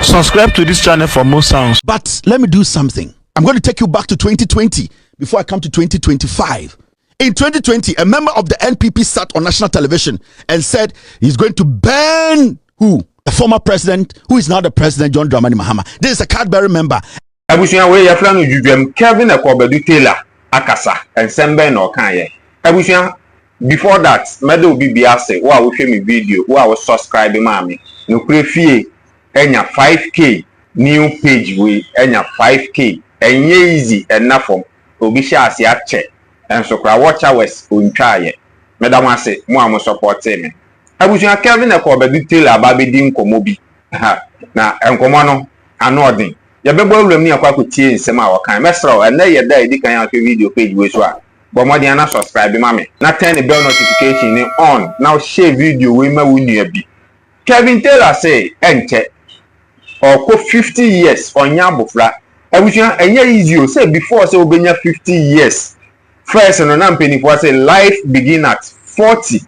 Subscribe to this channel for more sounds. But let me do something. I'm going to take you back to 2020 before I come to 2025. In 2020, a member of the NPP sat on national television and said he's going to ban who? The former president, who is now the president, John Dramani Mahama. This is a card-bearer member. Abusia we ya flan Jujem Kevin Ekwobedu Taylor akasa ensembe na okan Abusia before that medo bibi ase wo a wo hwe me video wo a wo subscribe ma me no krefie enya 5k new page we enya 5k enye easy enafom obi sha ase ache enso kra watch hours ontwaye medam ase mo am support me Abusia Kevin Ekwobedu Taylor ababedi nkomo bi na enkomo no anodin ya bebo awuram ni akwa kotie nsem a wakan mesro ene ye da edi kan ya video page we so a bo mo dia na subscribe ma me na turn the bell notification ni on now share video we ma wunu abi Kevin Taylor say enche oko 50 years onya abofra abusia enye easy o say before say obenya 50 years first no na mpeni for say life begin at 40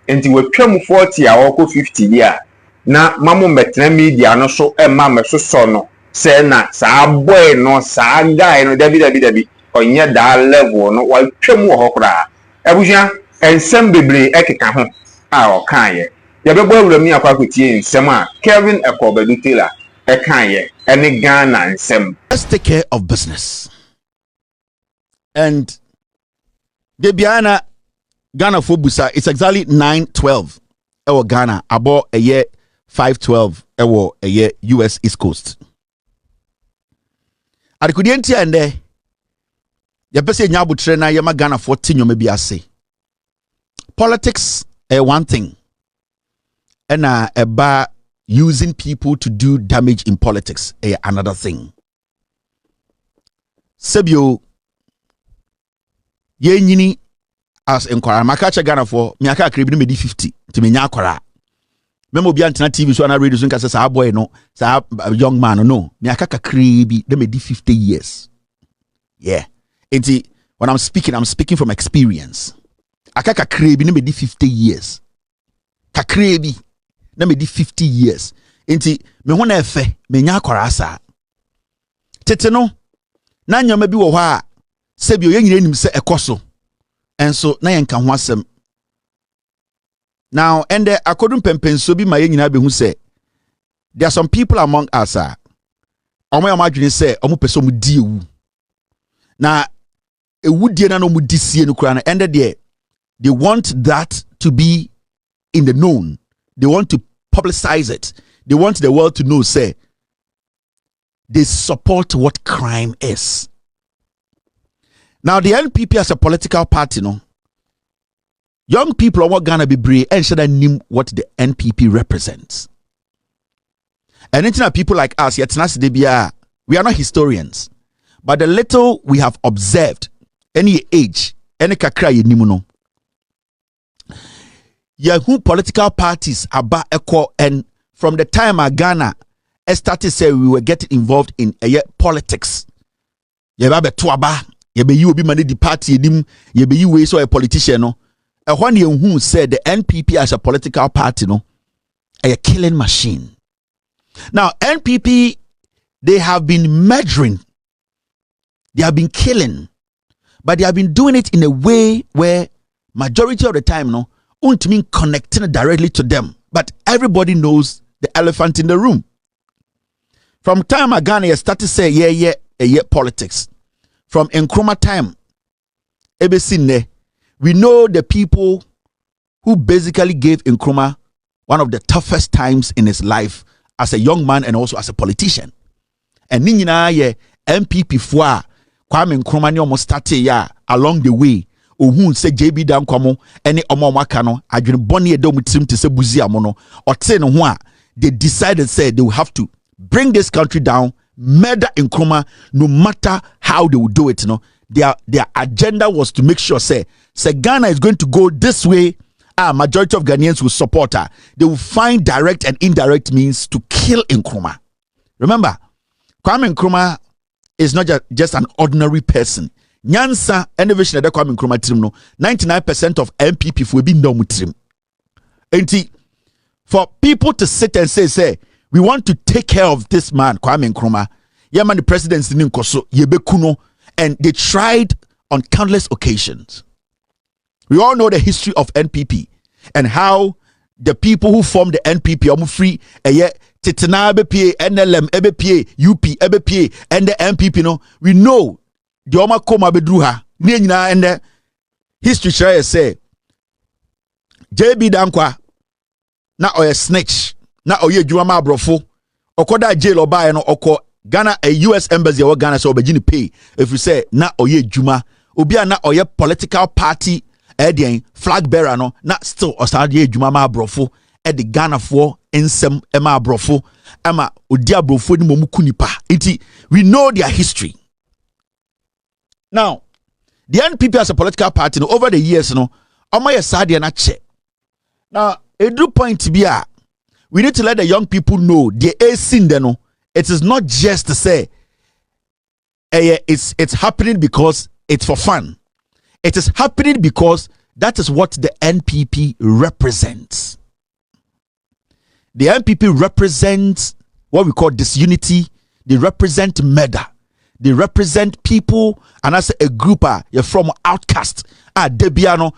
enti we twam 40 a oko 50 year na mamu metra media no so e ma me so no say na sa boy no sa guy no dabi onye da level no wa twam wo hokra abusia ensem bebre ekeka ho a o kan ye ya bebo awuram ni akwa kotie nsem a Kevin Ekwobedu Taylor ekan ye ene Ghana nsem. Let's take care of business. And Debiana Ghana for busa, it's exactly 9:12 ewo Ghana abo a year 5:12 ewo a year US East Coast. Adikudienti ande ya pese nyabu trena yama Ghana for tinyo mebi ase. Politics one thing. And about using people to do damage in politics another thing. Sebio ye nyini as enkwara makacha Ghana for miaka krebi me di 50 to me nya akwara. Memo bi antena TV so na radio so nka say boy no say young man no miaka kakrebi dem me di 50 years. Yeah. Enti when I'm speaking from experience. Akaka krebi ne me di 50 years. Kakrebi na me di 50 years. Enti me ho na efe me nya akwara asa. Tete no na nyoma bi wo hɔ a sebio ye nyina nim se ekoso. Enso na yenka ho asem. Now, and I couldn't pempenso bi ma ye nyina be hu se there are some people among us omo amadwene se omo pese omo di ewu. Na ewu die na no mu di sie no kura na and they want that to be in the known. They want to publicize it. They want the world to know, say, they support what crime is. Now, the NPP as a political party, no, young people are what Ghana be brave and should name what the NPP represents. And it's not people like us, yet we are not historians. But the little we have observed, any age, any kakra ye nimuno. Who political parties about echo and from the time Ghana started say we were getting involved in politics. Yeba tuaba, yebe you be mani the party dim, yebe you so a politician no. When you who said the NPP as a political party no, a killing machine. Now NPP they have been murdering, they have been killing, but they have been doing it in a way where majority of the time no. Won't mean connecting directly to them, but everybody knows the elephant in the room. From time Ghana started say yeah politics. From Nkrumah time, we know the people who basically gave Nkrumah one of the toughest times in his life as a young man and also as a politician. And ninyina ye MPP fwa Kwame Nkrumah ni almost started ya along the way. Ohun se JB dan kwamo ene omomaka no adwene bone e dom trim te se buzi amono ote ne ho a they decided say they will have to bring this country down, murder Nkrumah no matter how they would do it. Their agenda was to make sure say Ghana is going to go this way. Majority of Ghanaians will support her. They will find direct and indirect means to kill Nkrumah. Remember, Kwame Nkrumah is not just an ordinary person. Nyansa innovation that Kwame Nkrumah trim no 99% of MPP will be no trim. For people to sit and say we want to take care of this man, Kwame Nkrumah. Yaman the presidency in Koso, Yebekuno, and they tried on countless occasions. We all know the history of NPP and how the people who formed the NPP are free, Titana EBPA, NLM, EBPA, UP, EBPA, and the NPP, no, we know the Oma Koma Bedruha, Nina, and the history share say, JB Dankwa, na oye snitch, na oye Juama Brofo, Okoda jail or buy no oko Ghana, a US embassy or Ghana, so Begini pay. If you say, na oye Juma, Ubia na oye political party, flag bearer, no, not still or start ye Juma Brofo, at the Ghana for insem Emma Brofo, Emma Udia Brofo, Momukunipa. We know their history. Now, the NPP as a political party, no, over the years, no, Omaya Sadi and Ache. Now, a do point to be we need to let the young people know the sin they know. It is not just to say it's happening because it's for fun. It is happening because that is what the NPP represents. The NPP represents what we call disunity. They represent murder. They represent people, and as a group, you're from outcast. Debiano.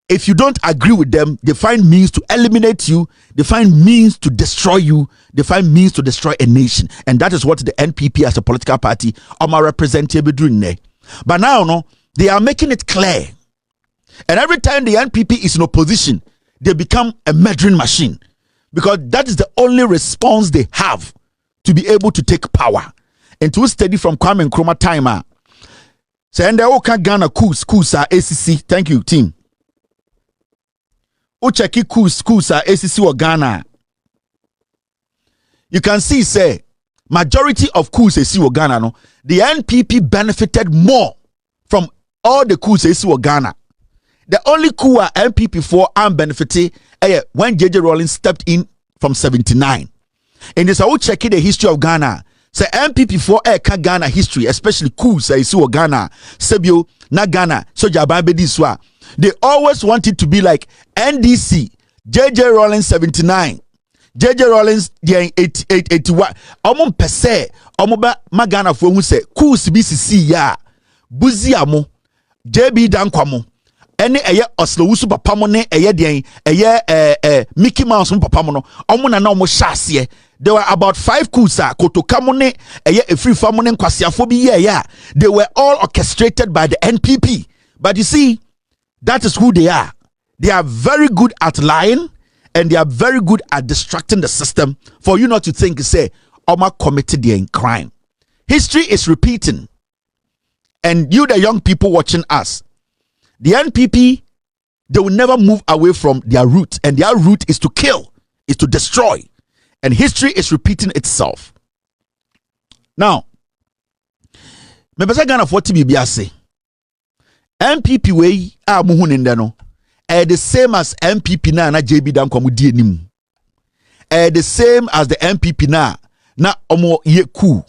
If you don't agree with them, they find means to eliminate you. They find means to destroy you. They find means to destroy a nation. And that is what the NPP as a political party are representative doing there. But now, no, they are making it clear. And every time the NPP is in opposition, they become a murdering machine. Because that is the only response they have to be able to take power. And to study from Kwame Nkrumah timer. Say, Ghana coups, ACC. Thank you, team. Ucheki coups ACC or Ghana. You can see, say, majority of coups ACC or Ghana, no, the NPP benefited more from all the coups ACC or Ghana. The only coup NPP for and benefited when JJ Rawlings stepped in from 79. And this I will check the history of Ghana. Say NPP for Ghana history, especially coups ACC or Ghana, Sebio, na Ghana, so Jababedi Swa. They always wanted to be like NDC, JJ Rawlings 79, JJ Rawlings 81. Omon pese, omoba magana for who say, Kus BCC ya, Buziamo, JB Dankwamo, any Oslo Usu Papamone, Mickey Mouse Papamono, Omona no mo shasye. There were about 5 kusa, Kotokamone, a free famone, Kwasiaphobia, yeah. They were all orchestrated by the NPP. But you see, that is who they are. They are very good at lying and they are very good at distracting the system for you not to think, say, Oma committed a crime. History is repeating. And you, the young people watching us, the NPP, they will never move away from their root. And their root is to kill, is to destroy. And history is repeating itself. Now, Ghana for TBBC. MPP way muhunindano the same as MPP na JB Dankwa mudi enim the same as the MPP na omo ye coup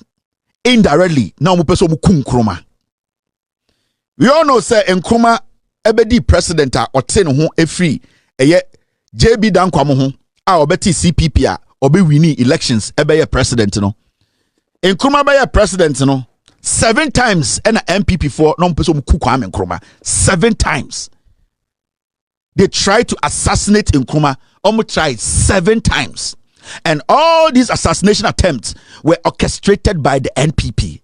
indirectly na omo person omo ku Nkrumah. We all know say Nkrumah ebedi president a ote ne ho efri JB Dankwa mo ho a obeti CPP a obe wini elections ebe ye president no. Nkrumah be ye president no 7 times and MPP for non person Kwame Nkrumah. 7 times. They tried to assassinate Nkrumah. Almost tried 7 times. And all these assassination attempts were orchestrated by the NPP.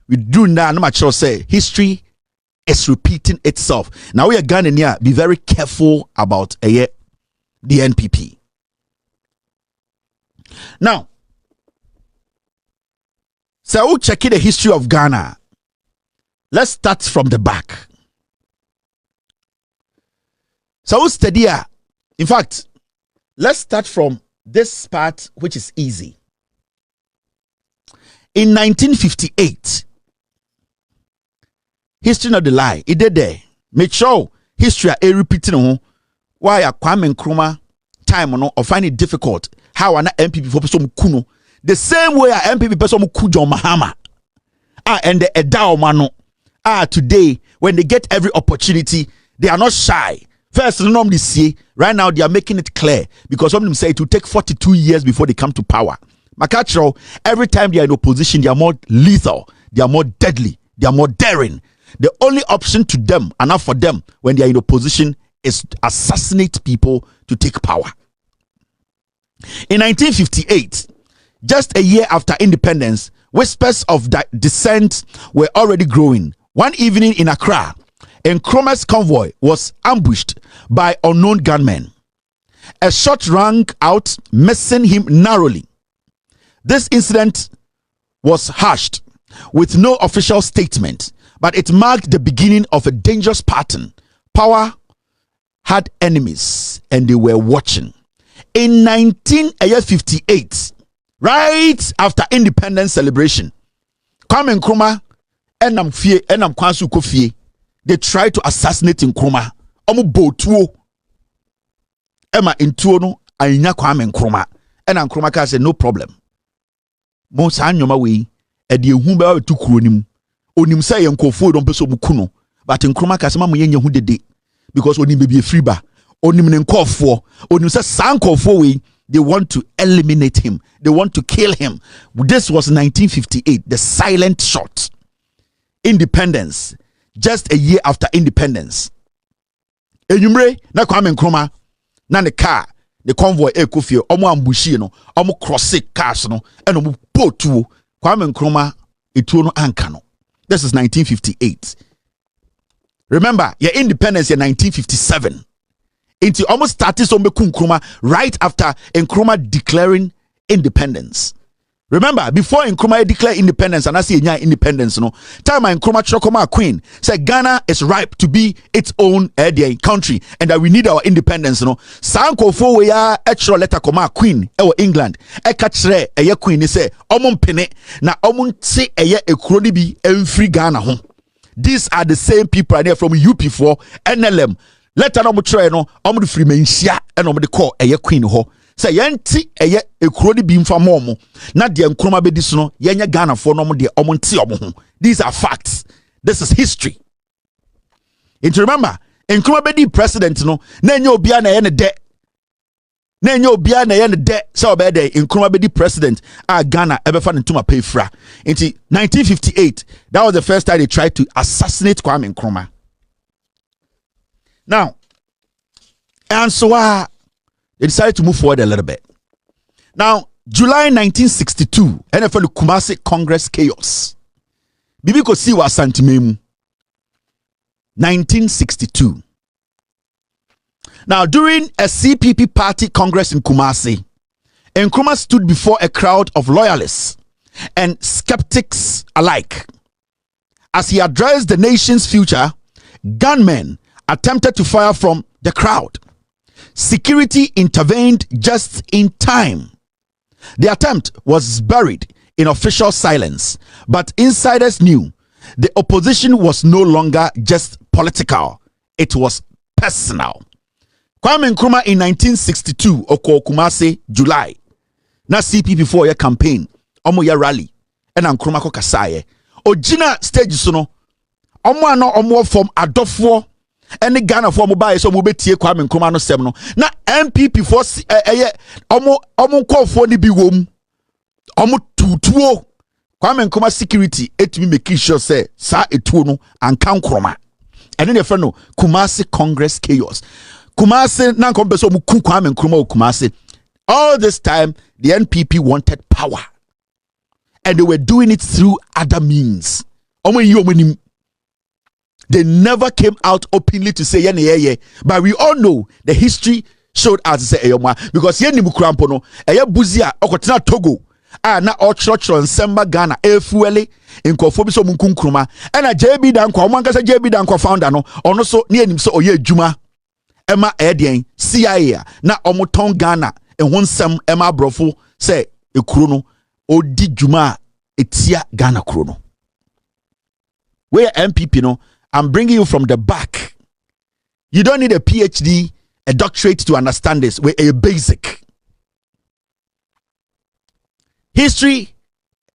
We do now, no matter say history is repeating itself. Now we are Ghanaian, be very careful about the NPP. Now, so we'll check the history of Ghana. Let's start from the back. So we'll study. In fact, let's start from this part, which is easy. In 1958, history not the lie. It did there. Make sure history are repeating. Why are Kwame Nkrumah time or find it difficult? How an MPP for some kuno. The same way a MPP person Kujo Mahama. And the Edao Mano. Today, when they get every opportunity, they are not shy First, no see right now they are making it clear because some of them say it will take 42 years before they come to power. Makachro, every time they are in opposition, they are more lethal, they are more deadly, they are more daring. The only option to them, and not for them, when they are in opposition, is to assassinate people to take power. In 1958, just a year after independence, whispers of dissent were already growing. One evening in Accra, Nkrumah's convoy was ambushed by unknown gunmen. A shot rang out, missing him narrowly. This incident was hushed with no official statement, but it marked the beginning of a dangerous pattern. Power had enemies and they were watching. In 1958, right after independence celebration, Kwame Nkrumah enam Kwansu Kofie, they tried to assassinate Nkrumah. Omo botuo ema intuo no anya Kwame Nkrumah. And Nkrumah said no problem. Mo sa anyoma we e de ehu ba tu kuro nim. Onim say yankofo don peso mu kuno. But Nkrumah ka se ma mo yenye hu dede because onim be free ba. Onim ne nkofo. Onim say sankofo we they want to eliminate him. They want to kill him. This was 1958, the silent shot. Independence. Just a year after independence. Enyumre na Kwame Nkrumah na ne car, the convoy ekofie, omo ambushi no, omo cross cars no, and omo potu Kwame Nkrumah etuo no anka no. This is 1958. Remember, your independence in 1957. It almost started so Nkrumah right after Nkrumah declaring independence. Remember, before Nkrumah declared independence, and I see independence, no time Nkrumah Chokoma Queen said Ghana is ripe to be its own country, and that we need our independence. No, Sanko for we are extra letter Koma Queen, England. Ekachre eye Queen say Omon Pene na Omon se eye ekroni bi free Ghana home. These are the same people are there from UP4 NLM. Let no try no omo free mensia and omo de call eye Queen ho. Say yenti eye ekroni bi mfa momo na de Nkrumah bedi so no yenya Ghana for no mo de omo nti omo ho. These are facts. This is history. And remember, Nkrumah bedi president no na enya obia na ye ne de. Na enya obia na ye ne de. So obe de Nkrumah bedi president Ghana ebefa ne ntuma pay fra. Inti 1958, that was the first time they tried to assassinate Kwame Nkrumah. Now, and so they decided to move forward a little bit. Now, July 1962, NFL Kumasi Congress chaos. Bibi ko si wa santimemu. 1962. Now, during a CPP party congress in Kumasi, Nkrumah stood before a crowd of loyalists and skeptics alike. As he addressed the nation's future, gunmen attempted to fire from the crowd. Security intervened just in time. The attempt was buried in official silence, but insiders knew the opposition was no longer just political, it was personal. Kwame Nkrumah in 1962, Oko Kumasi, July. Na CPP for your campaign, omo ya rally, and Nkrumah ko kasaye. Ojina stage sono, omo ano omo from adofo. Any Ghana for mobile so mobetie Kwame Nkrumah no sem no na MPP for omo call for ni bi wom omo tutuo Kwame Nkrumah security etimi make sure say sa etuo no anka Nkrumah ene ne fe no Kumasi Congress chaos. Kumasi na nko beso mu ku Kwame Nkrumah Kumasi. All this time the NPP wanted power and they were doing it through other means. Omo yi omo nim. They never came out openly to say yeah, but we all know the history showed us to say because ye nimu krampo no buzia okotina Togo na ochrochro nsemba Ghana efuele nkofo bi so munku Nkrumah na JB Danko omanka say JB Danko founder no ono so ne anim so oye adwuma ema edien CIA na omoton Ghana ehonsem ema brofo say ekuro no odi dwuma etia Ghana kuro no where MPP no I'm bringing you from the back. You don't need a PhD, a doctorate to understand this. We're a basic. History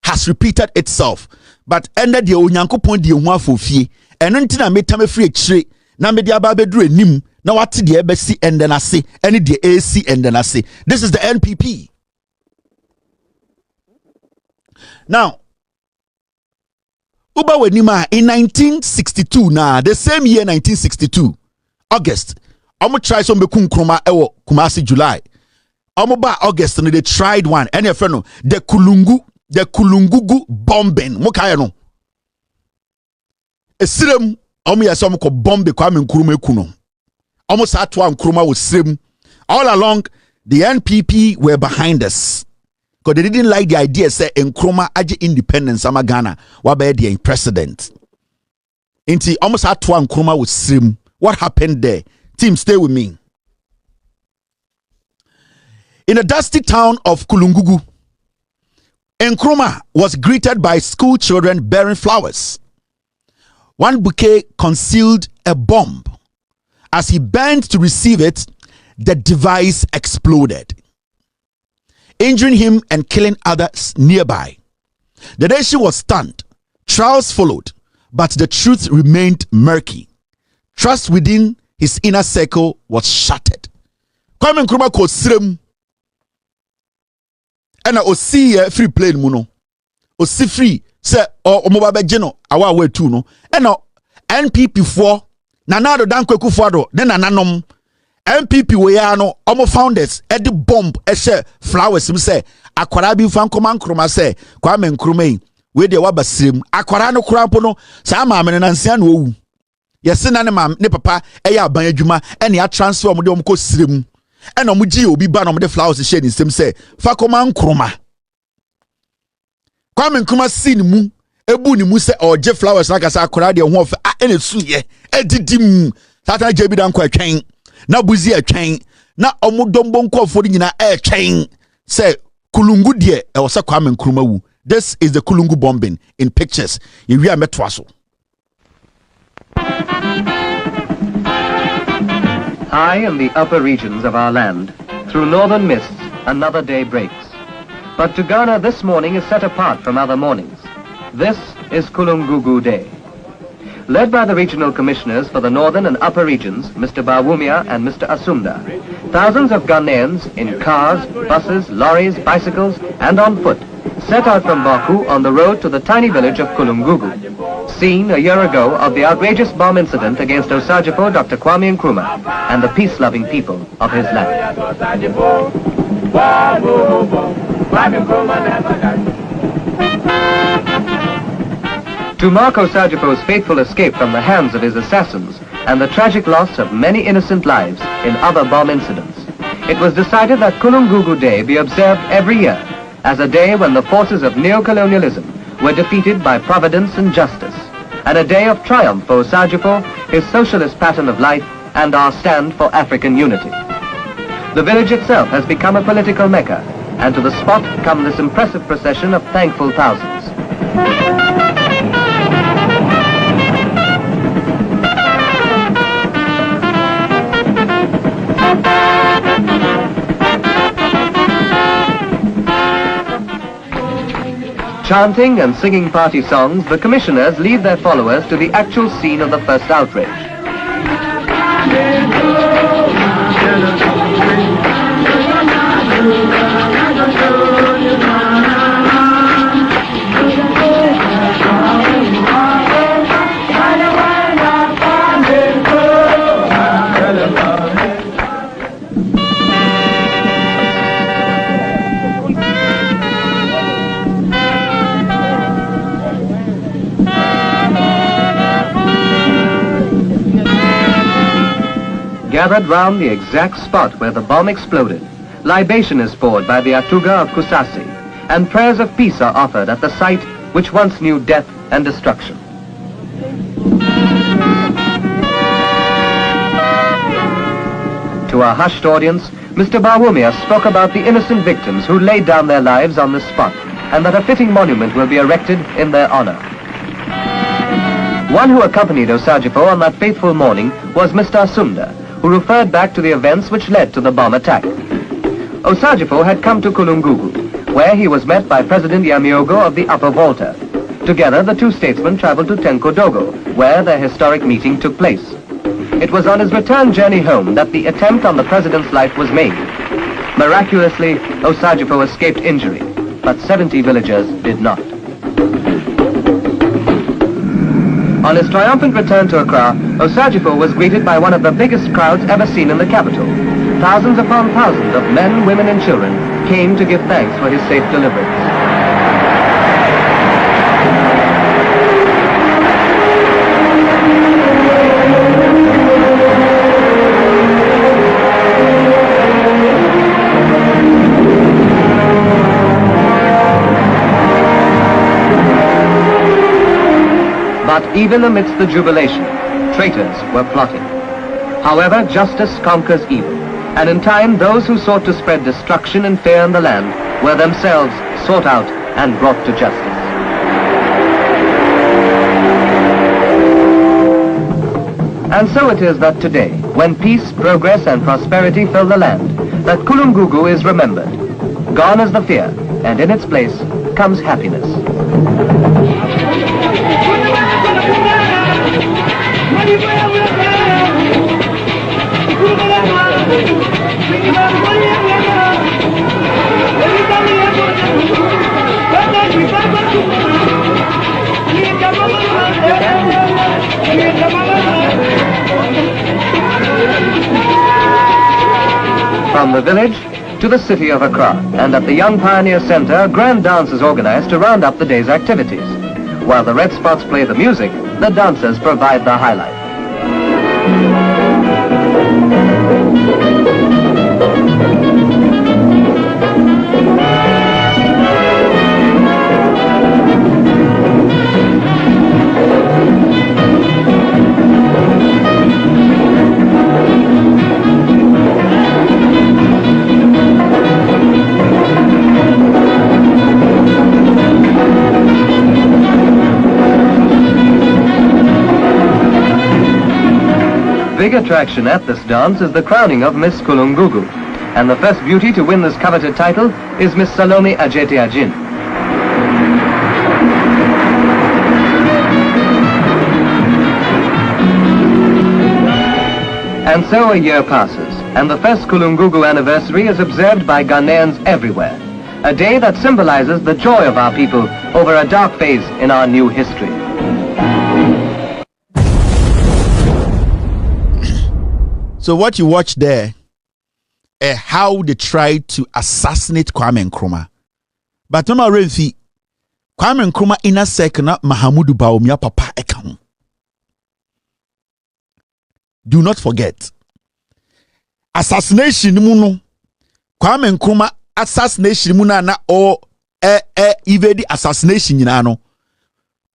has repeated itself, but ended the onyanko point the one for fee. And until I made time free na me dia ba bedru enim Now what the EBC and then I say any the AC and then I say this is the NPP. Now Uba Wenima in 1962 now, the same year 1962, August. Omo try some bekum kroma ewo Kumasi July. Omo ba August and they tried one. Any of no the Kulungugu bombing. Mokaya no. Esirem omo yasom ko bombe Kwame Nkrumah ekuno. Almost at one Nkrumah was sim. All along, the NPP were behind us. Because they didn't like the idea, say, Nkrumah aje independence, ama Ghana, wabe the president. Inti almost at one Nkrumah was sim. What happened there? Team, stay with me. In the dusty town of Kulungugu, Nkrumah was greeted by school children bearing flowers. One bouquet concealed a bomb. As he bent to receive it, the device exploded, injuring him and killing others nearby. The nation was stunned. Trials followed, but the truth remained murky. Trust within his inner circle was shattered. Kwame Nkrumah ko srem. Ena osi free plane mu no. Osi free se omoba beje no awa wetu no. Ena NPP 4 na nado dan kweku fuado ne nananom MPP we ya no omo founders e de bomb e she flowers im say akwara bi fan koma Nkrumah say Kwame Nkrumah we de wabasrem akwara no krampo no sa maame na nsia na owu yesi na ne mam ne papa e ya ban adwuma e ne ya transfer omo de omo ko srem e na omo gi obi ba na omo de flowers she ni sem say fa koma Nkrumah Kwame Nkrumah sin mu ebu ni mu se oje flowers na kasa akwara de ho of ene suye edidim tata jebi dan kwa twen na buzi atwen na omudombo nkofo nyina twen se kulungu de e wo se Kwame Nkrumah wu. This is the Kulungu bombing in pictures. Yewi ametwaso. High in the upper regions of our land, through northern mists, another day breaks. But to Ghana, this morning is set apart from other mornings. This is Kulungugu Day. Led by the regional commissioners for the northern and upper regions, Mr. Bawumia and Mr. Asumda, thousands of Ghanaians in cars, buses, lorries, bicycles, and on foot set out from Baku on the road to the tiny village of Kulungugu, scene a year ago of the outrageous bomb incident against Osagyefo Dr. Kwame Nkrumah and the peace-loving people of his land. To mark Osagyefo's fateful escape from the hands of his assassins and the tragic loss of many innocent lives in other bomb incidents, it was decided that Kulungugu Day be observed every year as a day when the forces of neo-colonialism were defeated by providence and justice, and a day of triumph for Osagyefo, his socialist pattern of life, and our stand for African unity. The village itself has become a political mecca, and to the spot come this impressive procession of thankful thousands. Chanting and singing party songs, the commissioners lead their followers to the actual scene of the first outrage. Gathered round the exact spot where the bomb exploded, libation is poured by the Atuga of Kusasi, and prayers of peace are offered at the site which once knew death and destruction. To our hushed audience, Mr. Bawumia spoke about the innocent victims who laid down their lives on this spot, and that a fitting monument will be erected in their honor. One who accompanied Osagyefo on that fateful morning was Mr. Asumda, who referred back to the events which led to the bomb attack. Osagyefo had come to Kulungugu, where he was met by President Yamiogo of the Upper Volta. Together, the two statesmen traveled to Tenkodogo, where their historic meeting took place. It was on his return journey home that the attempt on the president's life was made. Miraculously, Osagyefo escaped injury, but 70 villagers did not. On his triumphant return to Accra, Osagyefo was greeted by one of the biggest crowds ever seen in the capital. Thousands upon thousands of men, women and children came to give thanks for his safe deliverance. But even amidst the jubilation, traitors were plotting. However, justice conquers evil, and in time those who sought to spread destruction and fear in the land were themselves sought out and brought to justice. And so it is that today, when peace, progress and prosperity fill the land, that Kulungugu is remembered. Gone is the fear, and in its place comes happiness. From the village to the city of Accra, and at the Young Pioneer Center, a grand dance is organized to round up the day's activities. While the red spots play the music, the dancers provide the highlight. Big attraction at this dance is the crowning of Miss Kulungugu, and the first beauty to win this coveted title is Miss Salome Ajete Ajin. And so a year passes, and the first Kulungugu anniversary is observed by Ghanaians everywhere, a day that symbolizes the joy of our people over a dark phase in our new history. So what you watch there, how they tried to assassinate Kwame Nkrumah. But no Renfi, Kwame Nkrumah inner circle na Mahamudu Bawumia papa eka. Do not forget. Assassination muno. Kwame Nkrumah assassination muna na o evade assassination yina no.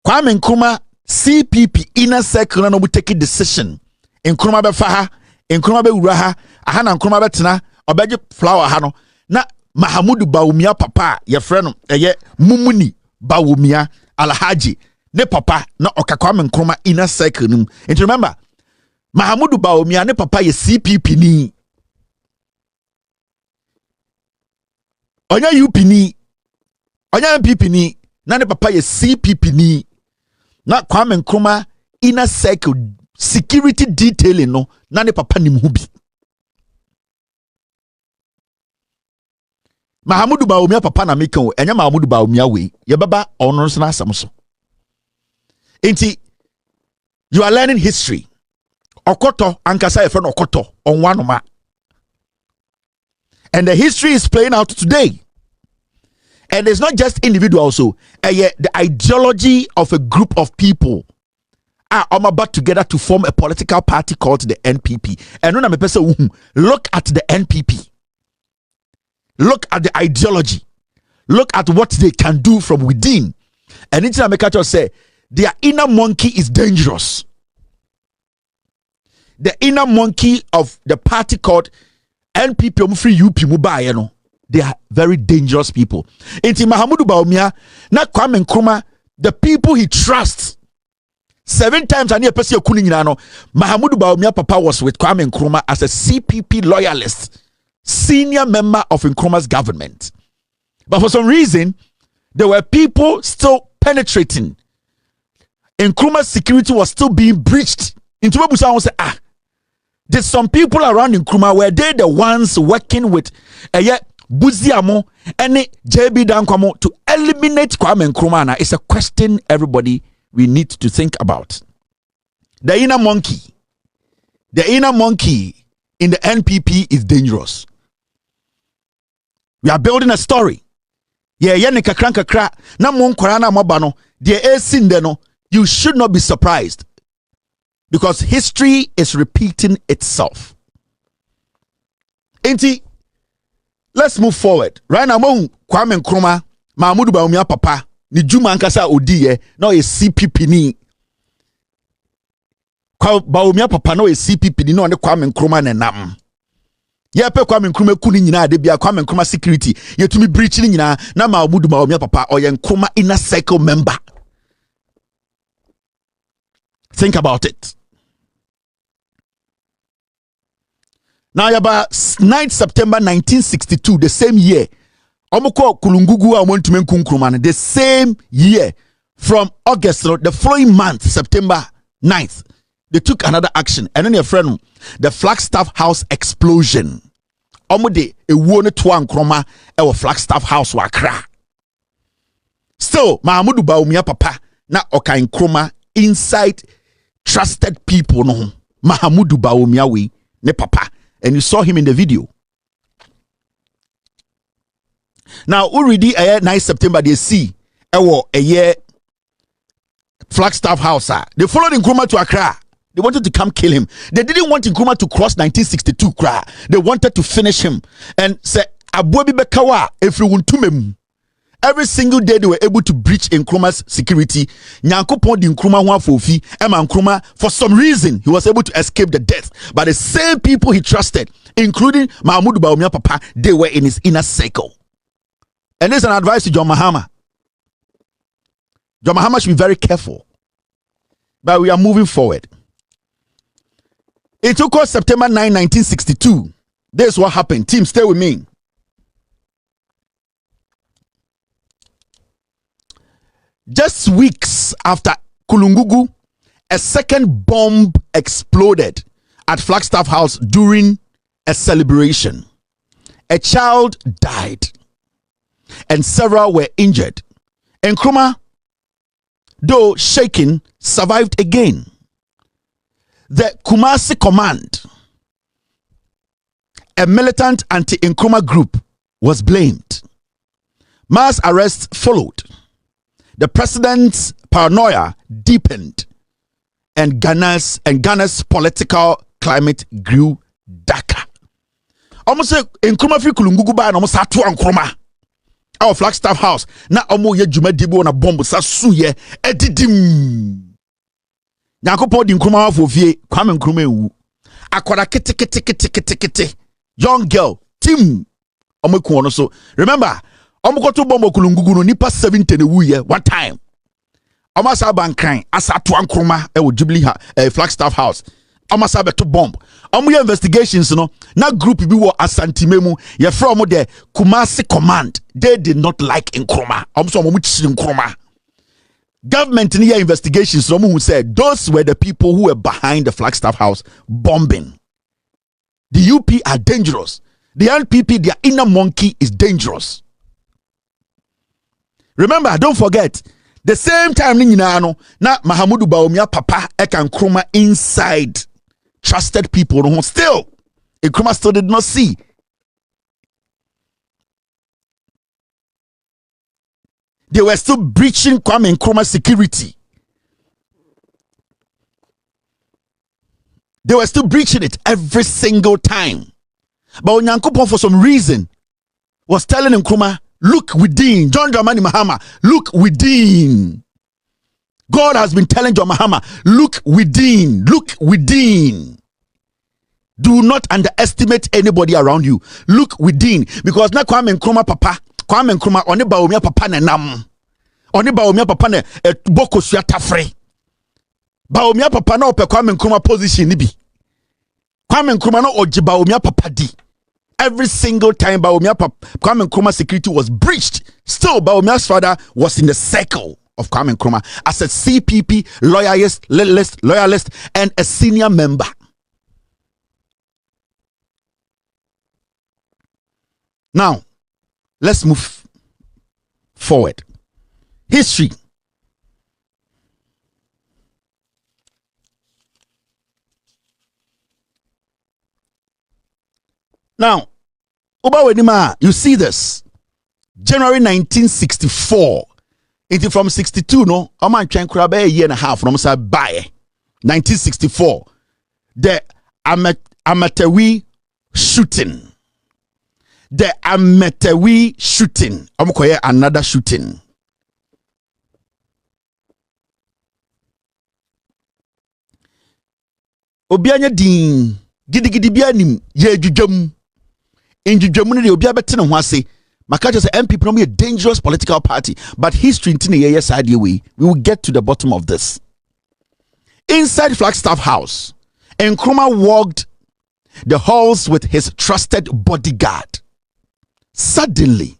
Kwame Nkrumah CPP inner circle na no take decision. Nkrumah be fa Nkrumah be wura ha aha na Nkrumah betena obeje flower ha no na Mahamudu Bawumia papa ye frɛ no eye Mumuni Bawumia Alhaji ne papa na Kwame Nkrumah inner circle nim. And remember Mahamudu Bawumia ne papa ye CPP ni onya UP ni onya MPP ni na ne papa ye CPP ni na Kwame Nkrumah inner circle security detailing no na ne papa nim hu bi. Mahamudu Bawumia papa na meka o enya Mahamudu Bawumia we ye baba ono so na asam so. Enti you are learning history. Okoto ankasa ye friend Okoto onwanoma. And the history is playing out today. And it's not just individuals so the ideology of a group of people are about together to form a political party called the NPP. And when I'm a person, look at the NPP. Look at the ideology. Look at what they can do from within. And it's a catch say their inner monkey is dangerous. The inner monkey of the party called NPP free UP Mubayeno. They are very dangerous people. Inti Mahamudu Bawumia, na Kwame Nkrumah, the people he trusts. 7 times and person no Mahamudu Bawumia papa was with Kwame Nkrumah as a CPP loyalist, senior member of Nkrumah's government. But for some reason, there were people still penetrating. Nkrumah's security was still being breached. Into Mabusa say, Did some people around Nkrumah, were they the ones working with Buziamo and JB Dankwamo to eliminate Kwame Nkrumah? Now, it's a question everybody we need to think about. The inner monkey in the NPP is dangerous. We are building a story. Yeah, kakra. Na mon kwarana mabano. You should not be surprised, because history is repeating itself. Enti, let's move forward. Right now, Kwame Nkrumah, Mahmoud Bawumia papa, ni Juma Nkasa Odiye, no a CPP ni. Bawumia papa no a CPP ni no ane Kwame Nkrumah ne nam. Ye pe Kwame Nkrumah kuni nyina de bia Kwame Nkrumah security ye tumi breach ni nyina na Mahmoud Bawumia papa or ye Nkrumah inner circle member. Think about it. Now, about 9th September 1962, the same year, Omoko Kulungugu I want to make Nkrumah. The same year, from August, the following month, September 9th, they took another action. And then your friend, the Flagstaff House explosion. Omode a wone twa Nkrumah ewo Flagstaff House wakra. Still, Mahmoud Bawumia papa na oka Nkrumah inside trusted people no. Mahmoud Bawumia we ne papa. And you saw him in the video. Now, already 9 September, they see a year Flagstaff House. They followed Nkrumah to Accra. They wanted to come kill him. They didn't want Nkrumah to cross 1962 Accra. They wanted to finish him and say, Abuabi Bekawa, if you want to. Every single day they were able to breach Nkrumah's security. Nyankopon di Nkrumah wan fofi. Emma Nkrumah, for some reason, he was able to escape the death. But the same people he trusted, including Mahmoud Bawumia papa, they were in his inner circle. And there's an advice to John Mahama. John Mahama should be very careful. But we are moving forward. It took us September 9, 1962. This is what happened. Team, stay with me. Just weeks after Kulungugu, a second bomb exploded at Flagstaff House during a celebration. A child died and several were injured. Nkrumah, though shaken, survived again. The Kumasi Command, a militant anti-Nkrumah group, was blamed. Mass arrests followed. The president's paranoia deepened, and Ghana's political climate grew darker. Almost Nkrumah fi Kulungugu ba na almost atu Nkrumah. Our Flagstaff House na omo ye djuma dibo na bomb sa suye edidim. Nyankopon di Nkrumah afo fie Kwame Nkrumah ewu. Akwara kete young girl Tim omo ku ono so. Remember Omukoto bombo Kulungugu no nipa 70 ne wuye one time. Omasa bankran asa to Nkrumah e wo Jubilee Flagstaff House. Omasa beto bomb. Omuye investigations no na group bi wo Asantimemu ye from the Kumasi Command. They did not like Nkrumah. Omso omo chiri Nkrumah. Government in your investigations no who said those were the people who were behind the Flagstaff House bombing. The UP are dangerous. The NPP, their inner monkey, is dangerous. Remember, don't forget, the same time na Mahmoud Bawumia papa eka Nkrumah inside trusted people no still Nkrumah still did not see. They were still breaching Kwame Nkrumah security. They were still breaching it every single time. But Onyankopon for some reason was telling Nkrumah, look within. John Dramani Mahama, look within. God has been telling John Mahama, look within. Look within. Do not underestimate anybody around you. Look within. Because na Kwame Nkrumah papa, Kwame Nkrumah oni Bawumia papa ne nam. Oni Bawumia papa ne boko suya tafre. Bawumia papa na ope Kwame Nkrumah position ni bi. Kwame Nkrumah na oji Bawumia papa di. Every single time Kwame Nkrumah security was breached, still Bawumia's father was in the circle of Kwame Nkrumah as a CPP loyalist and a senior member. Now, let's move forward. History. Now, you see this. January 1964. It from 62, no? I'm trying to grab a year and a half from say by 1964. The Amatewi shooting. The Amatewi shooting. I'm going another shooting. Obianya din gidi bianim ye dwudwam. In dwudwam ne obi abete ne ho ase. Maka just say MPP no be a dangerous political party, but history in the side we will get to the bottom of this. Inside Flagstaff House, Nkrumah walked the halls with his trusted bodyguard. Suddenly,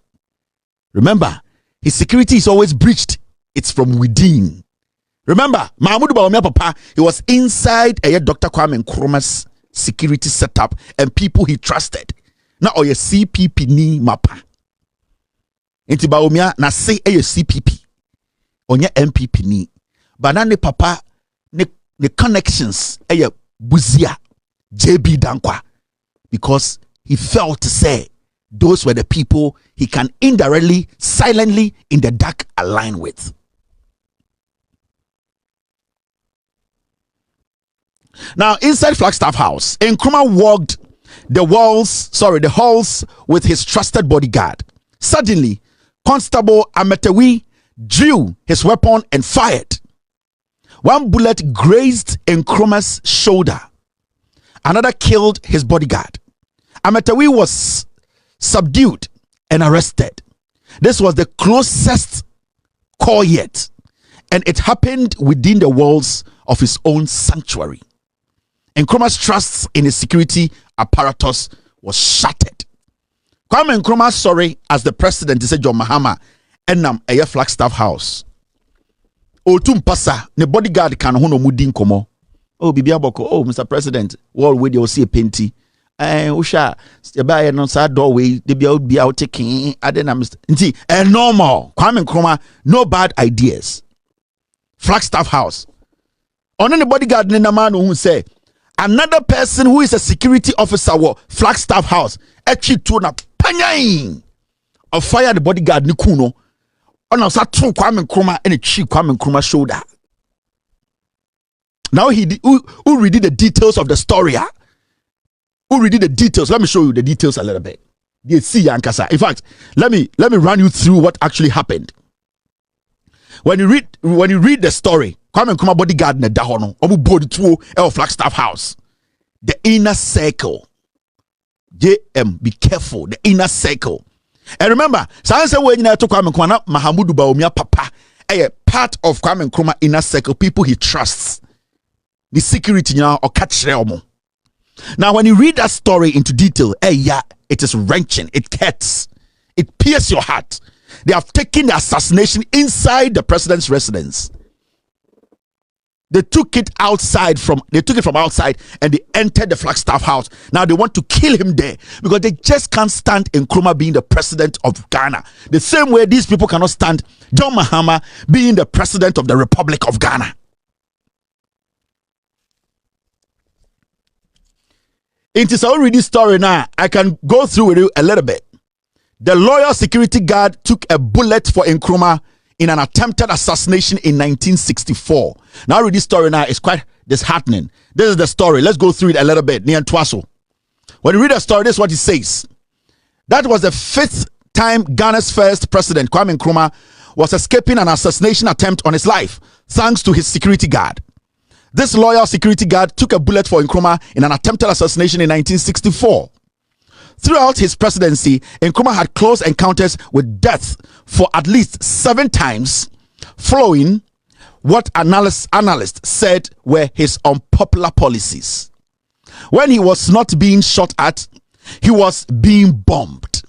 remember, his security is always breached. It's from within. Remember, Mahmoud Bawumia Papa, he was inside Dr. Kwame Nkrumah's security setup and people he trusted. Now, your CPP ni mapa. Inti Bawumia na say CPP. Onye MPP ni. Banane Papa ne connections Buzia JB Dankwa, because he felt to say those were the people he can indirectly, silently, in the dark align with. Now, inside Flagstaff House, Nkrumah walked the halls with his trusted bodyguard. Suddenly, Constable Amatewi drew his weapon and fired. One bullet grazed Nkrumah's shoulder. Another killed his bodyguard. Amatewi was subdued and arrested. This was the closest call yet, and it happened within the walls of his own sanctuary. Nkrumah's trust in his security apparatus was shattered. Kwame Nkrumah sorry as the president, he said John Mahama enam eye Flagstaff House. Otum pasa ne bodyguard kan ho no mudi nkomo. Oh bibia boko, oh Mr. President, wall we dey see a painty. Usha e ba no sa doorway dey be out taking adena Mr. Nti normal. Kwame Nkrumah, no bad ideas. Flagstaff House. On any bodyguard ne na man who say another person who is a security officer wa Flagstaff House echi to na panyain of fire the bodyguard ni kuno on sa to Kwame Nkrumah and chi Kwame Nkrumah shoulder. Now who read the details of the story. Who read the details? Let me show you the details a little bit. You see Yankasa. In fact, let me run you through what actually happened. When you read the story, Kwame Nkrumah bodyguard na dahono omu board to Flagstaff House. The inner circle. JM, be careful. The inner circle. And remember, Sansa when you to Kwame Nkrumah, Mahmoud Bawumia Papa, a part of Kwame Nkrumah inner circle, people he trusts. The security now or catch realm. Now, when you read that story into detail, it is wrenching, it hurts, it pierces your heart. They have taken the assassination inside the president's residence. They took it from outside and they entered the Flagstaff House. Now they want to kill him there because they just can't stand Nkrumah being the president of Ghana. The same way these people cannot stand John Mahama being the president of the Republic of Ghana. It is already story now. I can go through with you a little bit. The loyal security guard took a bullet for Nkrumah in an attempted assassination in 1964. Now read this story now. It's quite disheartening. This is the story. Let's go through it a little bit. When you read the story, this is what it says. That was the 5th time Ghana's first president, Kwame Nkrumah, was escaping an assassination attempt on his life, thanks to his security guard. This loyal security guard took a bullet for Nkrumah in an attempted assassination in 1964. Throughout his presidency, Nkrumah had close encounters with death for at least 7 times, following what analysts said were his unpopular policies. When he was not being shot at, he was being bombed.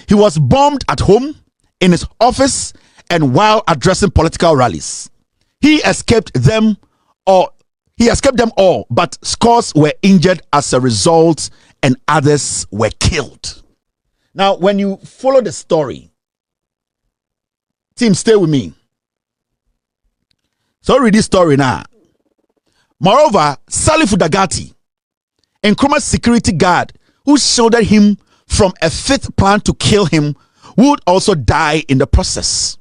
He was bombed at home, in his office, and while addressing political rallies. He escaped them all, but scores were injured as a result and others were killed. Now, when you follow the story, team, stay with me. So read this story now. Moreover, Salifu Dagati, Nkrumah's security guard, who shielded him from a fifth plan to kill him, would also die in the process.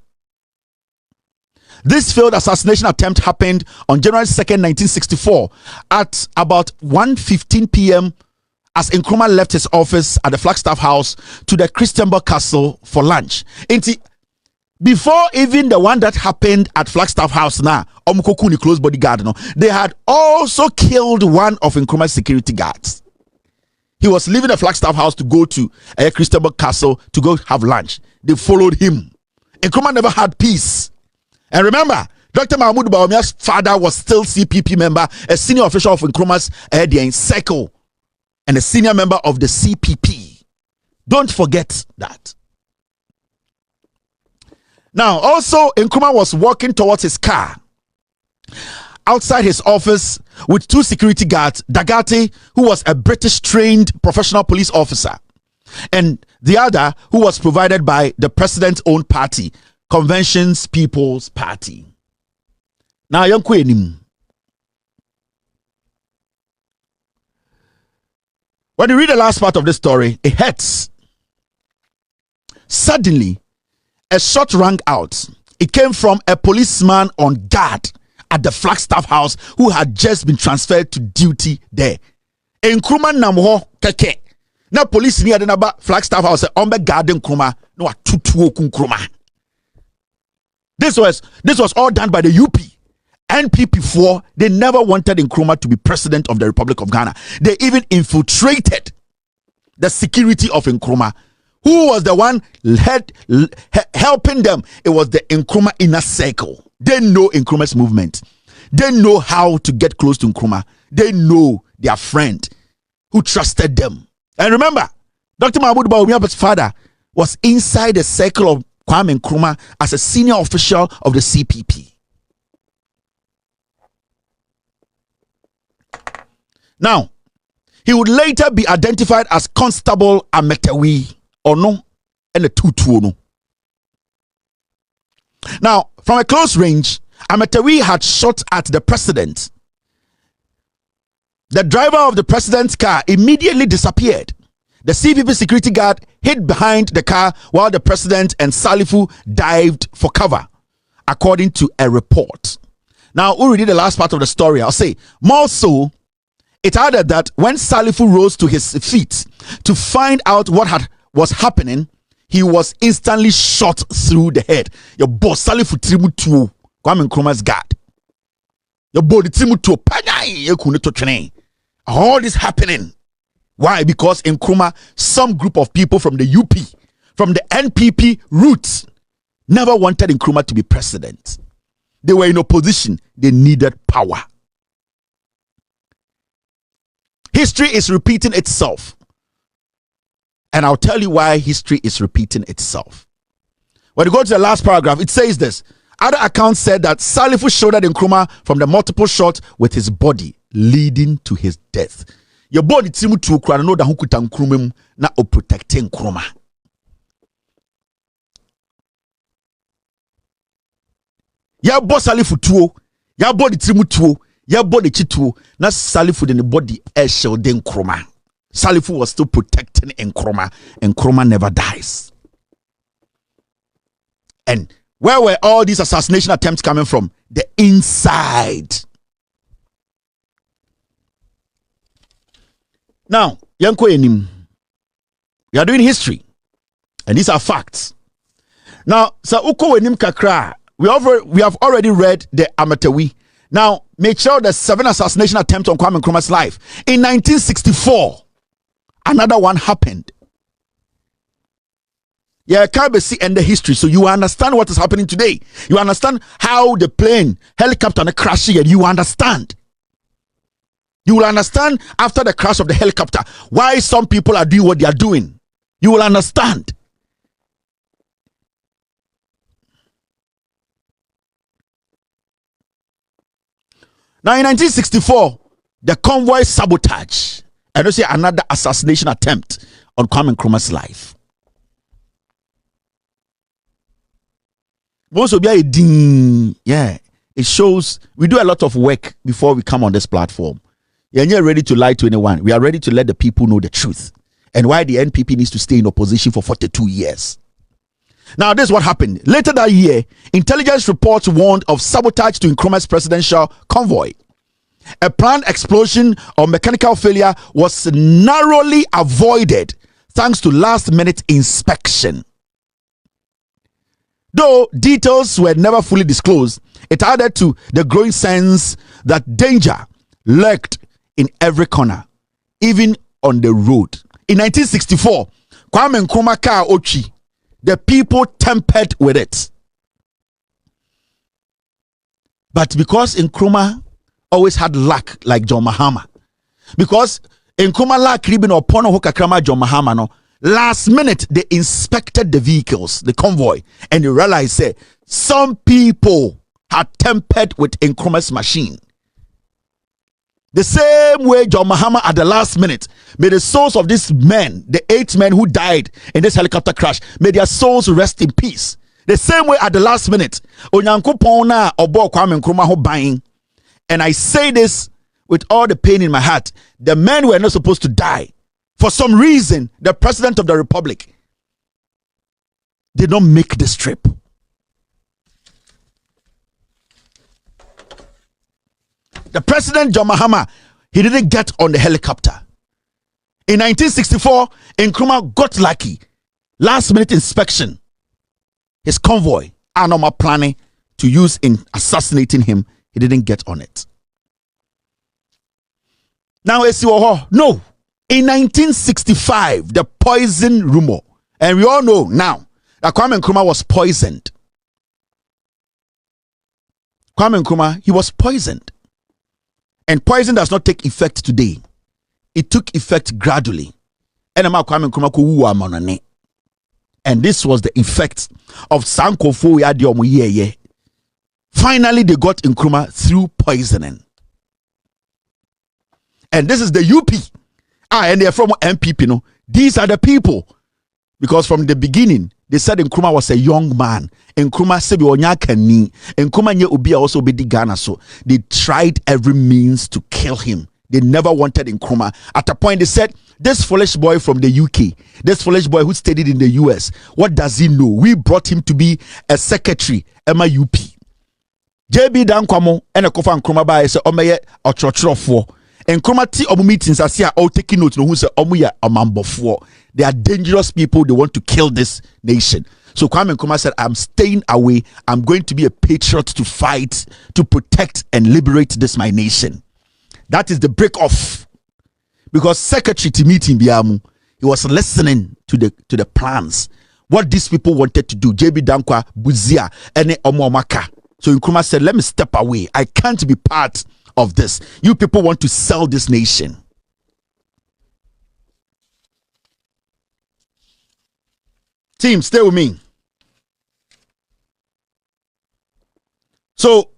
This failed assassination attempt happened on January 2nd, 1964 at about 1:15 p.m. as Nkrumah left his office at the Flagstaff House to the Christianburg Castle for lunch. Before even the one that happened at Flagstaff House now, Omukokuni close bodyguard, no, they had also killed one of Nkrumah's security guards. He was leaving the Flagstaff House to go to Christianburg Castle to go have lunch. They followed him. Nkrumah never had peace. And remember, Dr. Mahmoud Bawumia's father was still CPP member, a senior official of Nkrumah's circle, and a senior member of the CPP. Don't forget that. Now, also, Nkrumah was walking towards his car outside his office with two security guards, Dagati, who was a British-trained professional police officer, and the other, who was provided by the president's own party, Convention's People's Party. Now, when you read the last part of this story, it hurts. Suddenly, a shot rang out. It came from a policeman on guard at the Flagstaff House who had just been transferred to duty there. Nkrumah namho keke. Na police ni adenaba Flagstaff House ombe guard Nkrumah no atutuo Nkrumah. This was all done by the UP. NPP4, they never wanted Nkrumah to be president of the Republic of Ghana. They even infiltrated the security of Nkrumah. Who was the one helping them? It was the Nkrumah inner circle. They know Nkrumah's movement. They know how to get close to Nkrumah. They know their friend who trusted them. And remember, Dr. Mahmoud Bawumia's father was inside the circle of Kwame Nkrumah as a senior official of the CPP. Now, he would later be identified as Constable Ametewi Ono and the Tutu. Now, from a close range, Ametewi had shot at the president. The driver of the president's car immediately disappeared. The CPP security guard hid behind the car while the president and Salifu dived for cover, according to a report. Now, who read the last part of the story? I'll say more so. It added that when Salifu rose to his feet to find out what was happening, he was instantly shot through the head. Your boss Salifu Trimutu, Kwame Nkrumah's guard. Your body Trimutu, all this happening. Why? Because in Nkrumah, some group of people from the UP, from the NPP roots, never wanted Nkrumah to be president. They were in opposition. They needed power. History is repeating itself. And I'll tell you why history is repeating itself. When you go to the last paragraph, it says this. Other accounts said that Salifu shouldered Nkrumah from the multiple shots with his body, leading to his death. Your body timu to Ukraine no da hukuta Nkrumah na o protecting Nkrumah. Ya bo Salifu tuo, ya body timu tuo, ya body chituo, na Salifu in the body shielding Nkrumah. Salifu was still protecting Nkrumah, and Nkrumah never dies. And where were all these assassination attempts coming from? The inside. Now, Yanko Enim, we are doing history, and these are facts. Now, Sa Uko Enim Kakra, we have already read the Ametewi. Now, make sure the 7 assassination attempts on Kwame Nkrumah's life. In 1964, another one happened. Yeah, Kabesi and the history, so you understand what is happening today. You understand how the plane, helicopter, and crash here. You understand. You will understand after the crash of the helicopter why some people are doing what they are doing. You will understand. Now, in 1964, the convoy sabotage I don't see another assassination attempt on Kwame Nkrumah's life. Most of you, yeah, it shows we do a lot of work before we come on this platform. You're not ready to lie to anyone. We are ready to let the people know the truth and why the NPP needs to stay in opposition for 42 years. Now, this is what happened. Later that year, intelligence reports warned of sabotage to Nkrumah's presidential convoy. A planned explosion or mechanical failure was narrowly avoided thanks to last-minute inspection. Though details were never fully disclosed, it added to the growing sense that danger lurked in every corner, even on the road. In 1964, Kwame Nkrumah car Ochi, the people tempered with it. But because Nkrumah always had luck like John Mahama, because Nkrumah luck ribbon or pono hokakrama John Mahama no, last minute they inspected the vehicles, the convoy, and they realized say some people had tempered with Nkrumah's machine. The same way John Mahama at the last minute made the souls of these men, the 8 men who died in this helicopter crash, may their souls rest in peace. The same way at the last minute, Onyankopon na obo Kwame Nkrumah ho ban. And I say this with all the pain in my heart. The men were not supposed to die. For some reason, the president of the republic did not make this trip. The president, John Mahama, he didn't get on the helicopter. In 1964, Nkrumah got lucky. Last minute inspection. His convoy, Anoma planning to use in assassinating him, he didn't get on it. Now, no. In 1965, the poison rumor, and we all know now that Kwame Nkrumah was poisoned. Kwame Nkrumah, he was poisoned. And poison does not take effect today. It took effect gradually. And this was the effect of Sankofo Yadiomu. Finally, they got Nkrumah through poisoning. And this is the UP. And they're from MPP. No, these are the people. Because from the beginning, they said Nkrumah was a young man. Nkrumah sebi onyakani. Nkrumah nye ubia also be di Ghana. So they tried every means to kill him. They never wanted Nkrumah. At a point, they said, this foolish boy from the UK, this foolish boy who studied in the US, what does he know? We brought him to be a secretary, Emma UP. JB Dankwamo and a Kofa Nkrumah ba say omeye otrotrofo. Nkrumah ti omu meetings as here all taking notes no who say omuya amambofo. They are dangerous people. They want to kill this nation. So Kwame Nkrumah said, I'm staying away. I'm going to be a patriot to fight, to protect and liberate this my nation. That is the break off. Because secretary to meeting Biamu, he was listening to the plans. What these people wanted to do. JB Dankwa, Buzia, and Omomaka. So Nkrumah said, let me step away. I can't be part of this. You people want to sell this nation. Team, stay with me. So,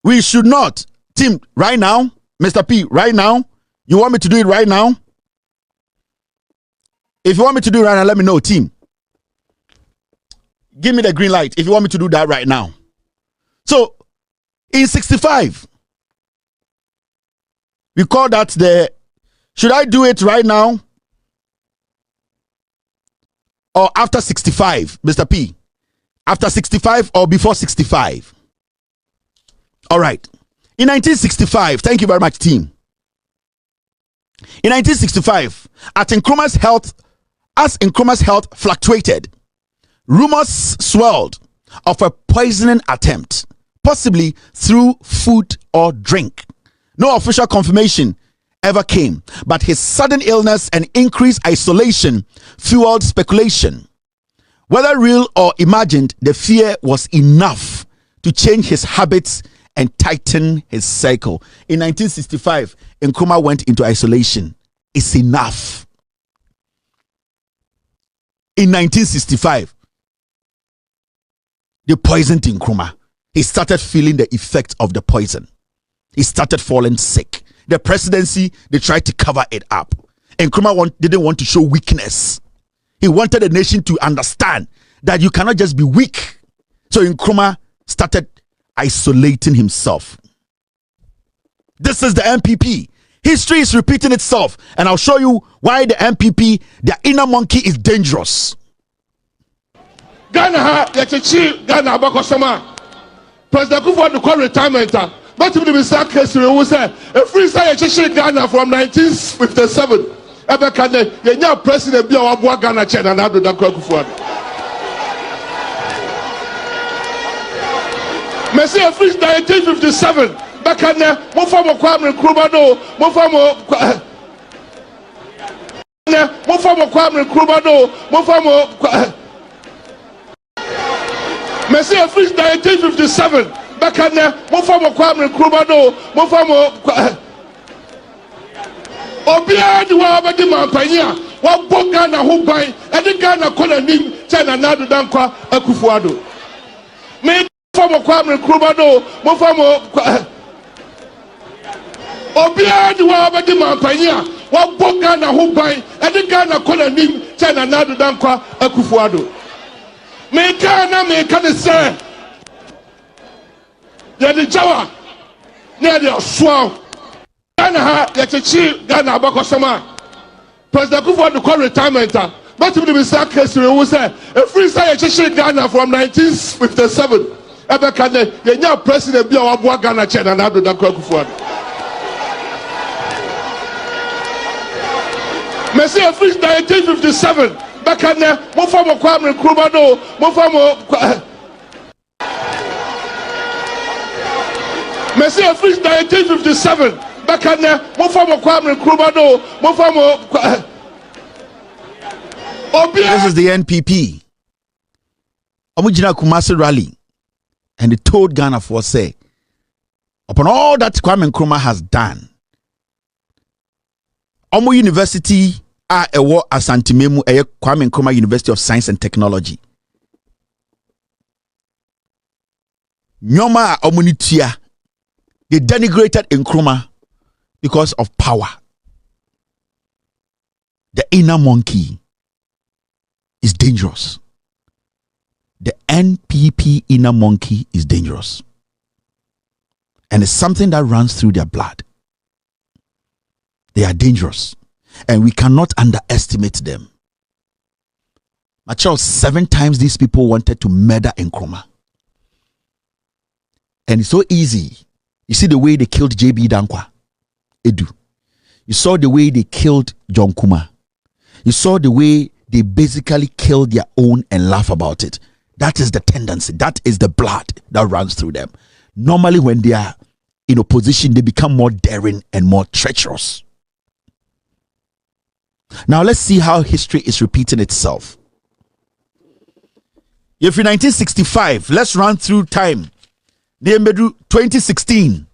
we should not. Team, right now, Mr. P, right now, you want me to do it right now? If you want me to do it right now, let me know, team. Give me the green light if you want me to do that right now. So, in 65, we call that the, should I do it right now? Or after 65, Mr. P? After 65 or before 65? All right. In 1965, thank you very much, team. In 1965, as Nkrumah's health fluctuated, rumors swelled of a poisoning attempt, possibly through food or drink. No official confirmation ever came, but his sudden illness and increased isolation fueled speculation. Whether real or imagined, the fear was enough to change his habits and tighten his cycle. In 1965, Nkrumah went into isolation. It's enough. In 1965, they poisoned Nkrumah. He started feeling the effect of the poison. He started falling sick. the presidency, they tried to cover it up. And Nkrumah didn't want to show weakness. He wanted the nation to understand that you cannot just be weak. So Nkrumah started isolating himself. This is the NPP. History is repeating itself, and I'll show you why the NPP, their inner monkey, is dangerous. Ghana, Ghana, Bakosama. President Kufuor to call retirement. But if the Mr. Kesiri who said a free side Ghana from 1957. Ebekane, the president be our Ghana China and Abdul Kufuor. Messi a free 1957. Bekane, Mofamo Kwame Nkrumah no, Mofamo Kwame Nkrumah no, Mofamo Messi a free 1957. Bekane, Mofamo Kwame Nkrumah no, Mofamo Obia di wa abadi mampanya, wa boga na ho ban, e de Ghana kona nim, China na do dankwa Akufo-Addo. Me Mofamo Kwame Nkrumah no, Mofamo Obia di wa abadi mampanya, wa boga na ho ban, e de Ghana kona nim, China na do dankwa Akufo-Addo. Me Ghana me kan say ya di jawa ne di oswa Ghana ha yachichi Ghana Bakosama. President Kufuor to call retirement. But if the Mr. Kesiri who said a free side yachichi Ghana from 1957. Ebekane, the president be our Ghana China and Abdul Kufuor. Messi a free 1957. Bekane, Mofamo Kwame Nkrumah no, Mofamo Messi a free 1957. Bekane, Mofamo Kwame Nkrumah no, Mofamo This is the NPP. Omujina Kumasi rally, and they told Ghana for say, upon all that Kwame Nkrumah has done, Omu University ewo Asantememu Kwame Nkrumah University of Science and Technology. Nyoma Omunitia, they denigrated Nkrumah because of power. The inner monkey is dangerous. The NPP inner monkey is dangerous. And it's something that runs through their blood. They are dangerous. And we cannot underestimate them. My child, 7 times these people wanted to murder Nkrumah. And it's so easy. You see the way they killed JB Dankwa, Edu. You saw the way they killed John Kuma. You saw the way they basically killed their own and laugh about it. That is the tendency. That is the blood that runs through them. Normally when they are in opposition, they become more daring and more treacherous. Now let's see how history is repeating itself. If in 1965, let's run through time. They made 2016.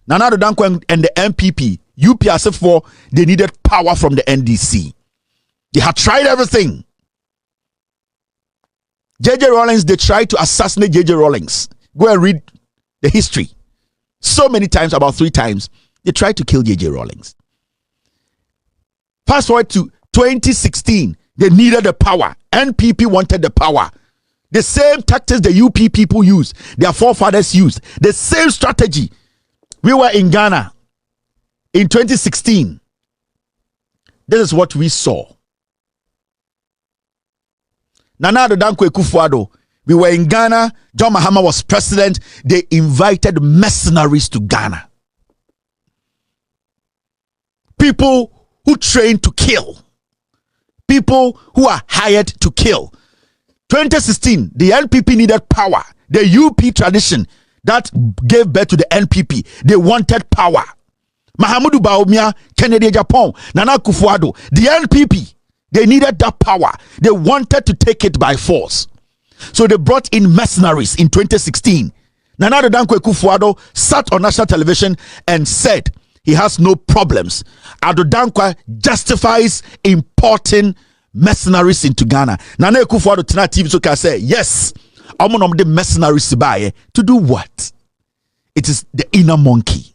Nana Addo Dankwa and the MPP, UPSF4, they needed power from the NDC. They had tried everything. JJ Rawlings, they tried to assassinate JJ Rawlings. Go and read the history. So many times, about 3 times, they tried to kill JJ Rawlings. Fast forward to 2016, they needed the power. NPP wanted the power. The same tactics the UP people used, their forefathers used, the same strategy. We were in Ghana in 2016. This is what we saw. Nana Addo Dankwa Akufo-Addo, we were in Ghana. John Mahama was president. They invited mercenaries to Ghana. People who train to kill. People who are hired to kill. 2016, the NPP needed power. The UP tradition that gave birth to the NPP. They wanted power. Mahamudu Bawumia, Kennedy Japan, Nana Akufo-Addo, the NPP, they needed that power. They wanted to take it by force. So they brought in mercenaries in 2016. Nana Addo Dankwa Akufo-Addo sat on national television and said he has no problems. Addo Dankwa justifies importing mercenaries into Ghana. Nana Akufo-Addo tonight TV so can say, yes, I'm going to the mercenaries to buy to do what? It is the inner monkey.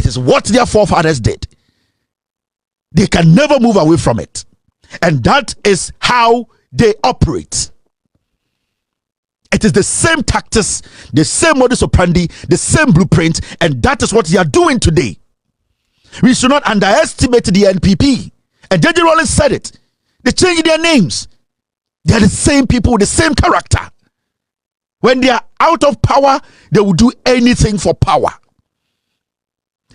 It is what their forefathers did. They can never move away from it. And that is how they operate. It is the same tactics, the same modus operandi, the same blueprint, and that is what they are doing today. We should not underestimate the NPP. And J.J. Rollins said it. They changed their names. They are the same people with the same character. When they are out of power, they will do anything for power.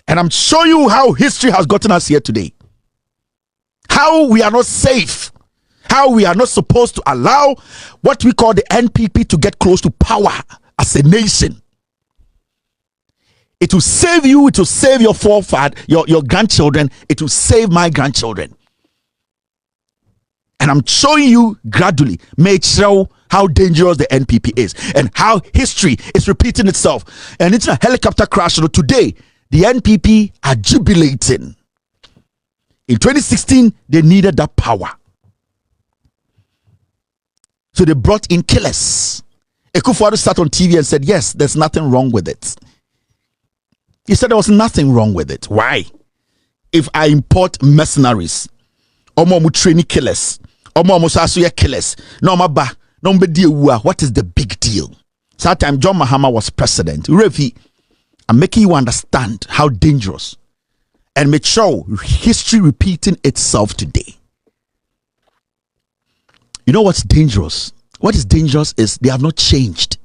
And I'm showing you how history has gotten us here today. How we are not safe. How we are not supposed to allow what we call the NPP to get close to power as a nation. It will save you. It will save your forefathers, your grandchildren. It will save my grandchildren. And I'm showing you gradually, make sure how dangerous the NPP is and how history is repeating itself. And it's a helicopter crash. So today, the NPP are jubilating. In 2016, they needed that power. So they brought in killers. Ekufuor sat on TV and said, yes, there's nothing wrong with it. He said there was nothing wrong with it. Why? If I import mercenaries, omo training killers, omo killers, what is the big deal? So that time John Mahama was president. Revi, I'm making you understand how dangerous and make sure history repeating itself today. You know what's dangerous? What is dangerous is they have not changed.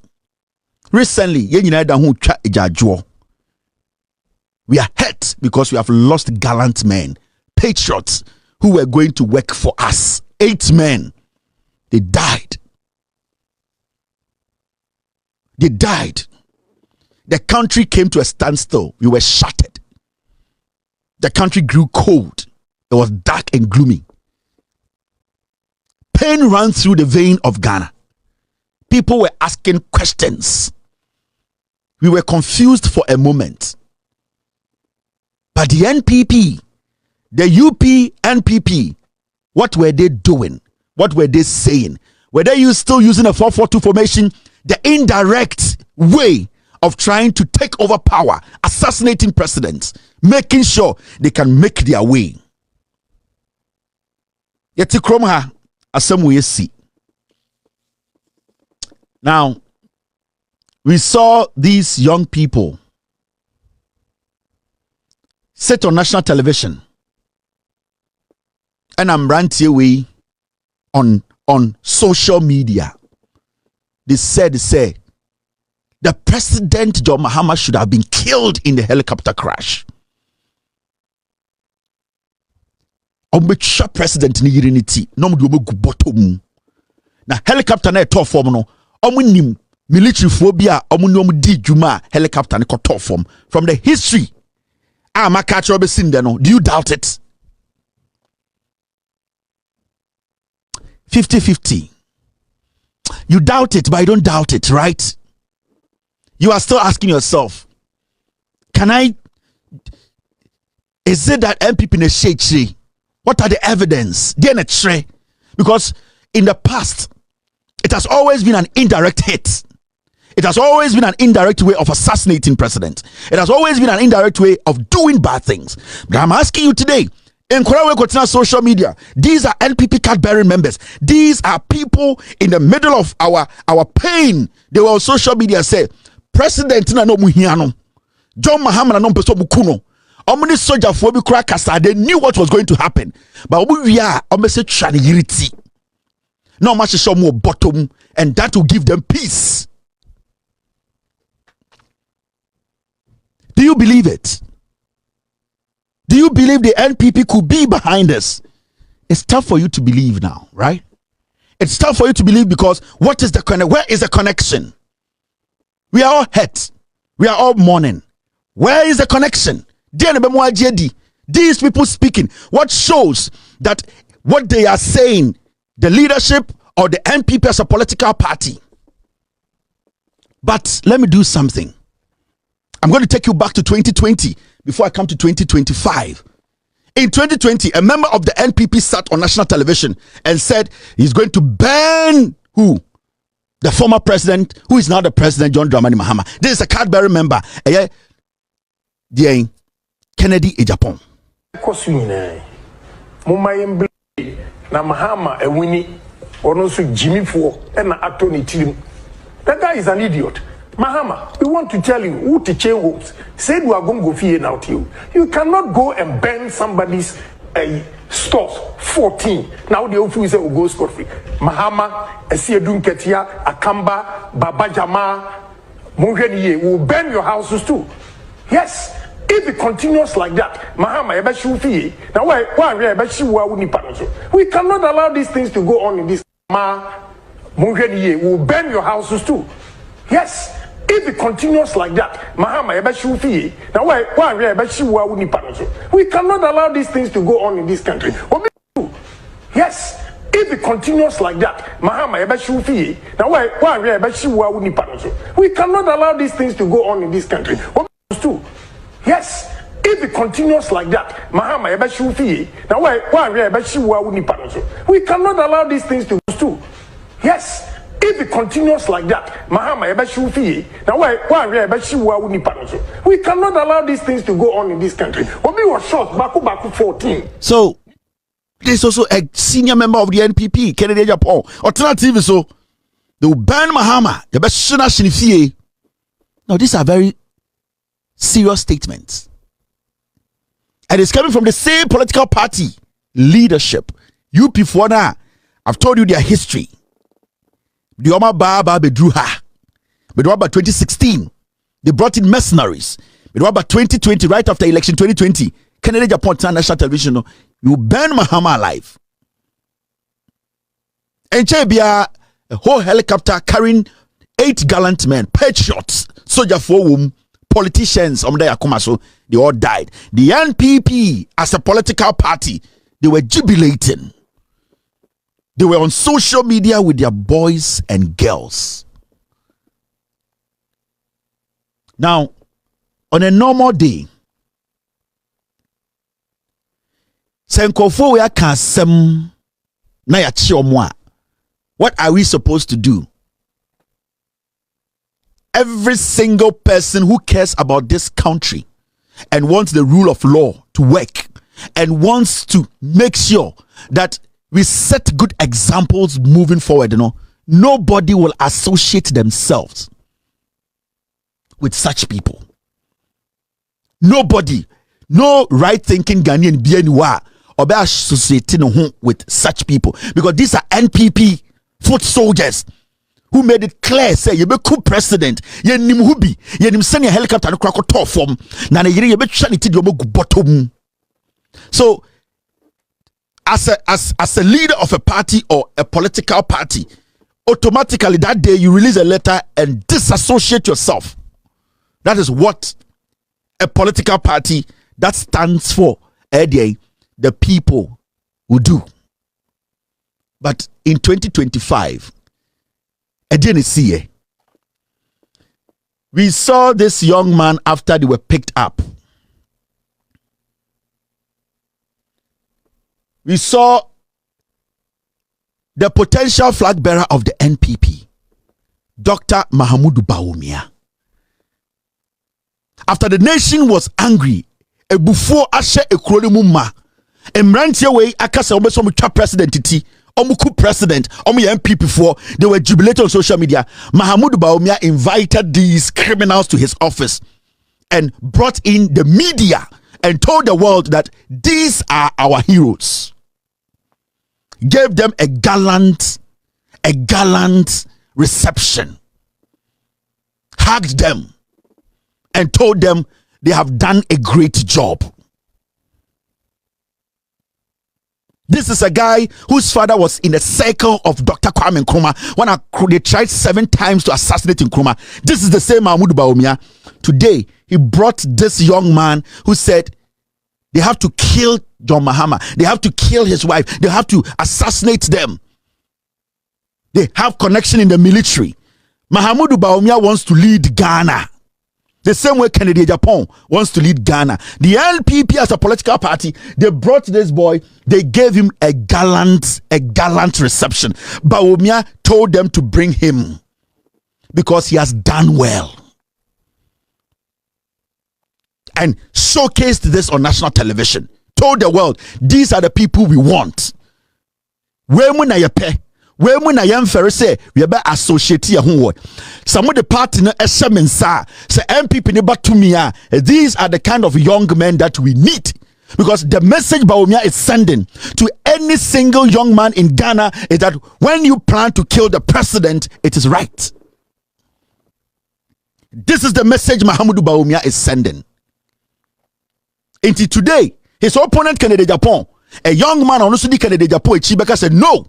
Recently, we are hurt because we have lost gallant men, patriots who were going to work for us. 8 men, they died. They died. The country came to a standstill. We were shattered. The country grew cold. It was dark and gloomy. Pain ran through the vein of Ghana. People were asking questions. We were confused for a moment. But the NPP, the UP NPP, what were they doing? What were they saying? Were they still using a 4-4-2 formation? The indirect way of trying to take over power, assassinating presidents, making sure they can make their way. Yeti kromha asem see. Now, we saw these young people sit on national television and I'm ranting away on social media. They said the president John Mahama should have been killed in the helicopter crash. President ni yiriniti no mu gu bottom na helicopter na top form no nim military phobia di juma helicopter ni top form from the history makacho be sin there no. Do you doubt it? 50-50. You doubt it, but I don't doubt it, right? You are still asking yourself, is it that MPP ne shake? What are the evidence? Because in the past, it has always been an indirect hit. It has always been an indirect way of assassinating presidents. It has always been an indirect way of doing bad things. But I'm asking you today, in Korea social media, these are NPP card-bearing members. These are people in the middle of our pain. They were on social media say, President na no muhiano, John Mahama na no peso bukuno. Omni soldier for bi kura kasa. They knew what was going to happen, but we are almost trying to no much show more bottom, and that will give them peace. Do you believe it? Do you believe the NPP could be behind us? It's tough for you to believe now, right? It's tough for you to believe because what is the where is the connection? We are all hurt. We are all mourning. Where is the connection? These people speaking, what shows that what they are saying, the leadership or the NPP as a political party. But let me do something. I'm going to take you back to 2020 before I come to 2025. In 2020, a member of the NPP sat on national television and said he's going to ban who? The former president, who is now the president, John Dramani Mahama. This is a card-bearing member. Kennedy Ejapon. Na Mahama ewini ono so Jimmy for and Attorney Tim. That guy is an idiot. Mahama, we want to tell you who to change hopes. Said we are going to go fear now to you. You cannot go and burn somebody's stores 14. Now the ofu say will go scot free. Mahama, Esiedun Ketia, Akamba, Baba Jama, Mongheniye will burn your houses too. Yes. If it continues like that, Mahama, now we cannot allow these things to go on in this. Will burn your houses too. Yes. If it continues like that, Mahama, now we cannot allow these things to go on in this country. Yes. If it continues like that, Mahama, now we cannot allow these things to go on in this country. Yes, if it continues like that, Mahama, now we cannot allow these things to go too. Yes, if it continues like that, Mahama, now we cannot allow these things to go on in this country. Obi was shot, Baku 14. So, there's also a senior member of the NPP, Kennedy Ejapon. Alternative, so they will ban Mahama. Now, these are very serious statements, and it's coming from the same political party leadership. UP for now, I've told you their history. The Oma Baba Bedruha, Bedruha 2016, they brought in mercenaries. Bedruha 2020, right after election 2020, Kennedy Ejapon national television, you ban Mahama alive. And Chebia, a whole helicopter carrying 8 gallant men, patriots, soldier for whom. Politicians they all died. The NPP as a political party, they were jubilating. They were on social media with their boys and girls. Now, on a normal day, what are we supposed to do? Every single person who cares about this country and wants the rule of law to work and wants to make sure that we set good examples moving forward, nobody will associate themselves with such people. Nobody, no right-thinking Ghanaian BNY or be associating with such people, because these are NPP foot soldiers who made it clear, say, you be coup president, ye nim hubi, ye nim send a helicopter no crack top form, na ye be chanity you go bottom. So, as a leader of a party or a political party, automatically that day you release a letter and disassociate yourself. That is what a political party that stands for the people will do. But in 2025, I didn't see it. We saw this young man after they were picked up. We saw the potential flag bearer of the NPP, Dr. Mahamudu Bawumia. After the nation was angry, before Ashe Ekrolumuma, Emrantia way Akasa Omesomucha president titi. Omuku president, MPP for they were jubilating on social media. Mahamudu Bawumia invited these criminals to his office and brought in the media and told the world that these are our heroes. Gave them a gallant reception. Hugged them and told them they have done a great job. This is a guy whose father was in the circle of Dr. Kwame Nkrumah when they tried 7 times to assassinate Nkrumah. This is the same Mahamudu Bawumia. Today, he brought this young man who said they have to kill John Mahama. They have to kill his wife. They have to assassinate them. They have connection in the military. Mahamudu Bawumia wants to lead Ghana. The same way Kennedy Ejapon wants to lead Ghana. The NPP as a political party, they brought this boy, they gave him a gallant reception. Bawumia told them to bring him because he has done well. and showcased this on national television. Told the world, these are the people we want. Where when I pay, where when I am fair say, we are associate here. Some of the partner as say MPP neighbor to me. These are the kind of young men that we need. Because the message Bawumia is sending to any single young man in Ghana is that when you plan to kill the president, it is right. This is the message Mahamudu Bawumia is sending. Until today, his opponent Kennedy Japan, a young man on Usudi Kennedy Japan, Chibeka said, no.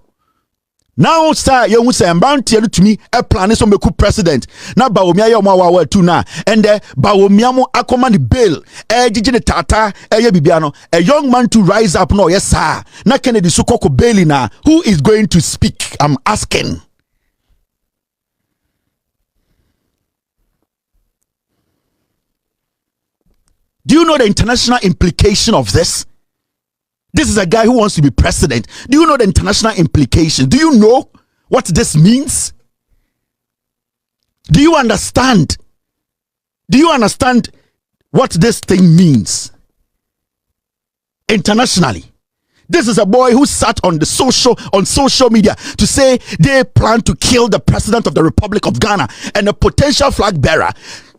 Now, sir, you will say, I'm bound to me a plan is on the president. Now, Bawumia, you are too now. And Bawumia, I command the bill. Tata, Bibiano, a young man to rise up. No, yes, sir. Now, Kennedy Sukoko Bailey now. Who is going to speak? I'm asking. Do you know the international implication of this? This is a guy who wants to be president. Do you know the international implication? Do you know what this means? Do you understand? Do you understand what this thing means? Internationally. This is a boy who sat on social media to say they plan to kill the president of the Republic of Ghana, and a potential flag bearer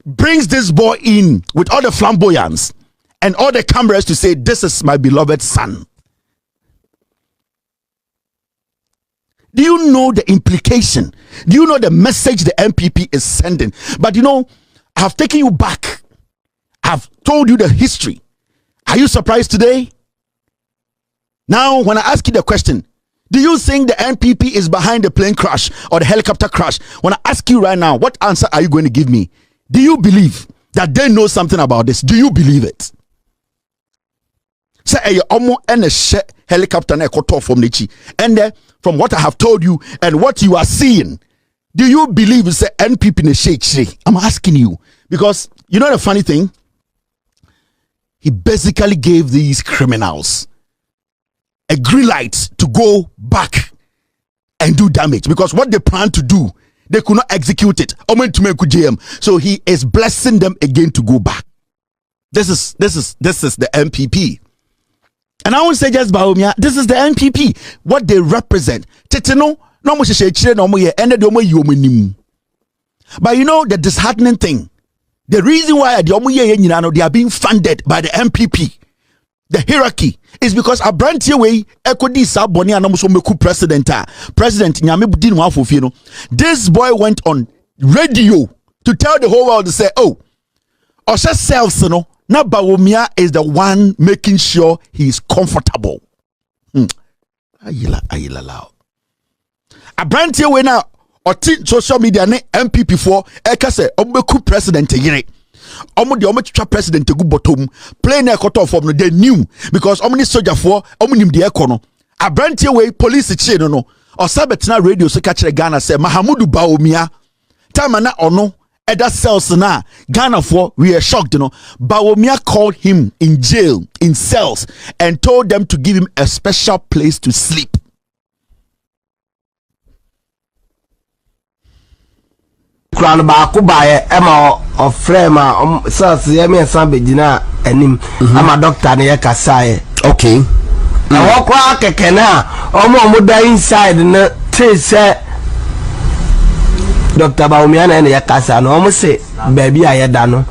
brings this boy in with all the flamboyance and all the cameras to say, this is my beloved son. Do you know the implication? Do you know the message the MPP is sending? But you know, I have taken you back. I've told you the history. Are you surprised today? Now, when I ask you the question, do you think the MPP is behind the plane crash or the helicopter crash? When I ask you right now, what answer are you going to give me? Do you believe that they know something about this? Do you believe it? Say a omo and a helicopter na koto from Nichi. And from what I have told you and what you are seeing, do you believe it's a NPP in a shake? I'm asking you because you know the funny thing? He basically gave these criminals a green light to go back and do damage because what they plan to do, they could not execute it. So he is blessing them again to go back. This is the MPP. And I won't say just Bawumia, this is the MPP. What they represent. But you know the disheartening thing. The reason why they are being funded by the MPP, the hierarchy, is because a brand way president this boy went on radio to tell the whole world to say, oh, Osha selves now Bawumia is the one making sure he's comfortable. Ayila. A brand way now or social media ne MPP for ekase obeku president yire. Omo de omo twa president gu bottom play na ekoto form no they knew because omo ni soldier for omo nim de ekono abrantie we police chi no osabetina radio so ka kire Ghana say Mahamudu Bawumia time na ono eda cells na Ghana for we are shocked Bawumia called him in jail in cells and told them to give him a special place to sleep. Kran ba ko bae ema of frame cells ye me san begina anim ama doctor ne ye kasae. Okay. Na wo kwa keke na omo da inside na say Dr. Bawumia na ye kasa no omo se baby aye da no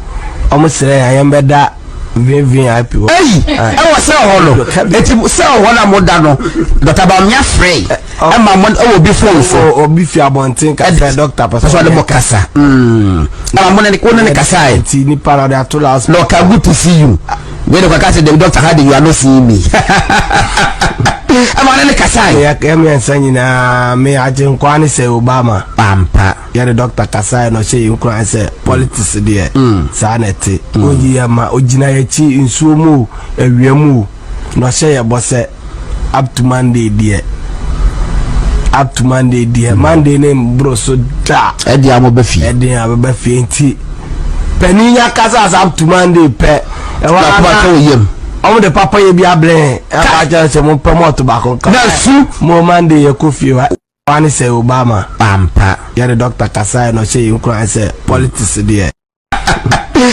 omo sere aye mbeda VIP. E was so hollow. It so what I'm done. Dr. Bawumia free. And my mom will be full for Bifia Bontin, Doctor Pascal Mocassa. I'm one of the corner Cassai. Tini Parada to us. Look, good to see you. When I catch the doctor, how do you are not seeing me? I'm on the Cassai. I came and saying, may I think Kwani say Obama. Pampa. You're the Doctor Cassai, no say you cry, say politics, dear. Sanity. Ojiyama, Ojinayachi in Sumu, a Riamu. No say a boss up to Monday, dear. Up to Monday, dear. Monday name bro so da. Eddie Amobefi. Peninya Casas up to Monday pe. I'm the papa you be a blame. I just promote tobacco. More Monday you could feel. One say Obama. Pampa. You're the Doctor Kasai no say you cry say politics dear.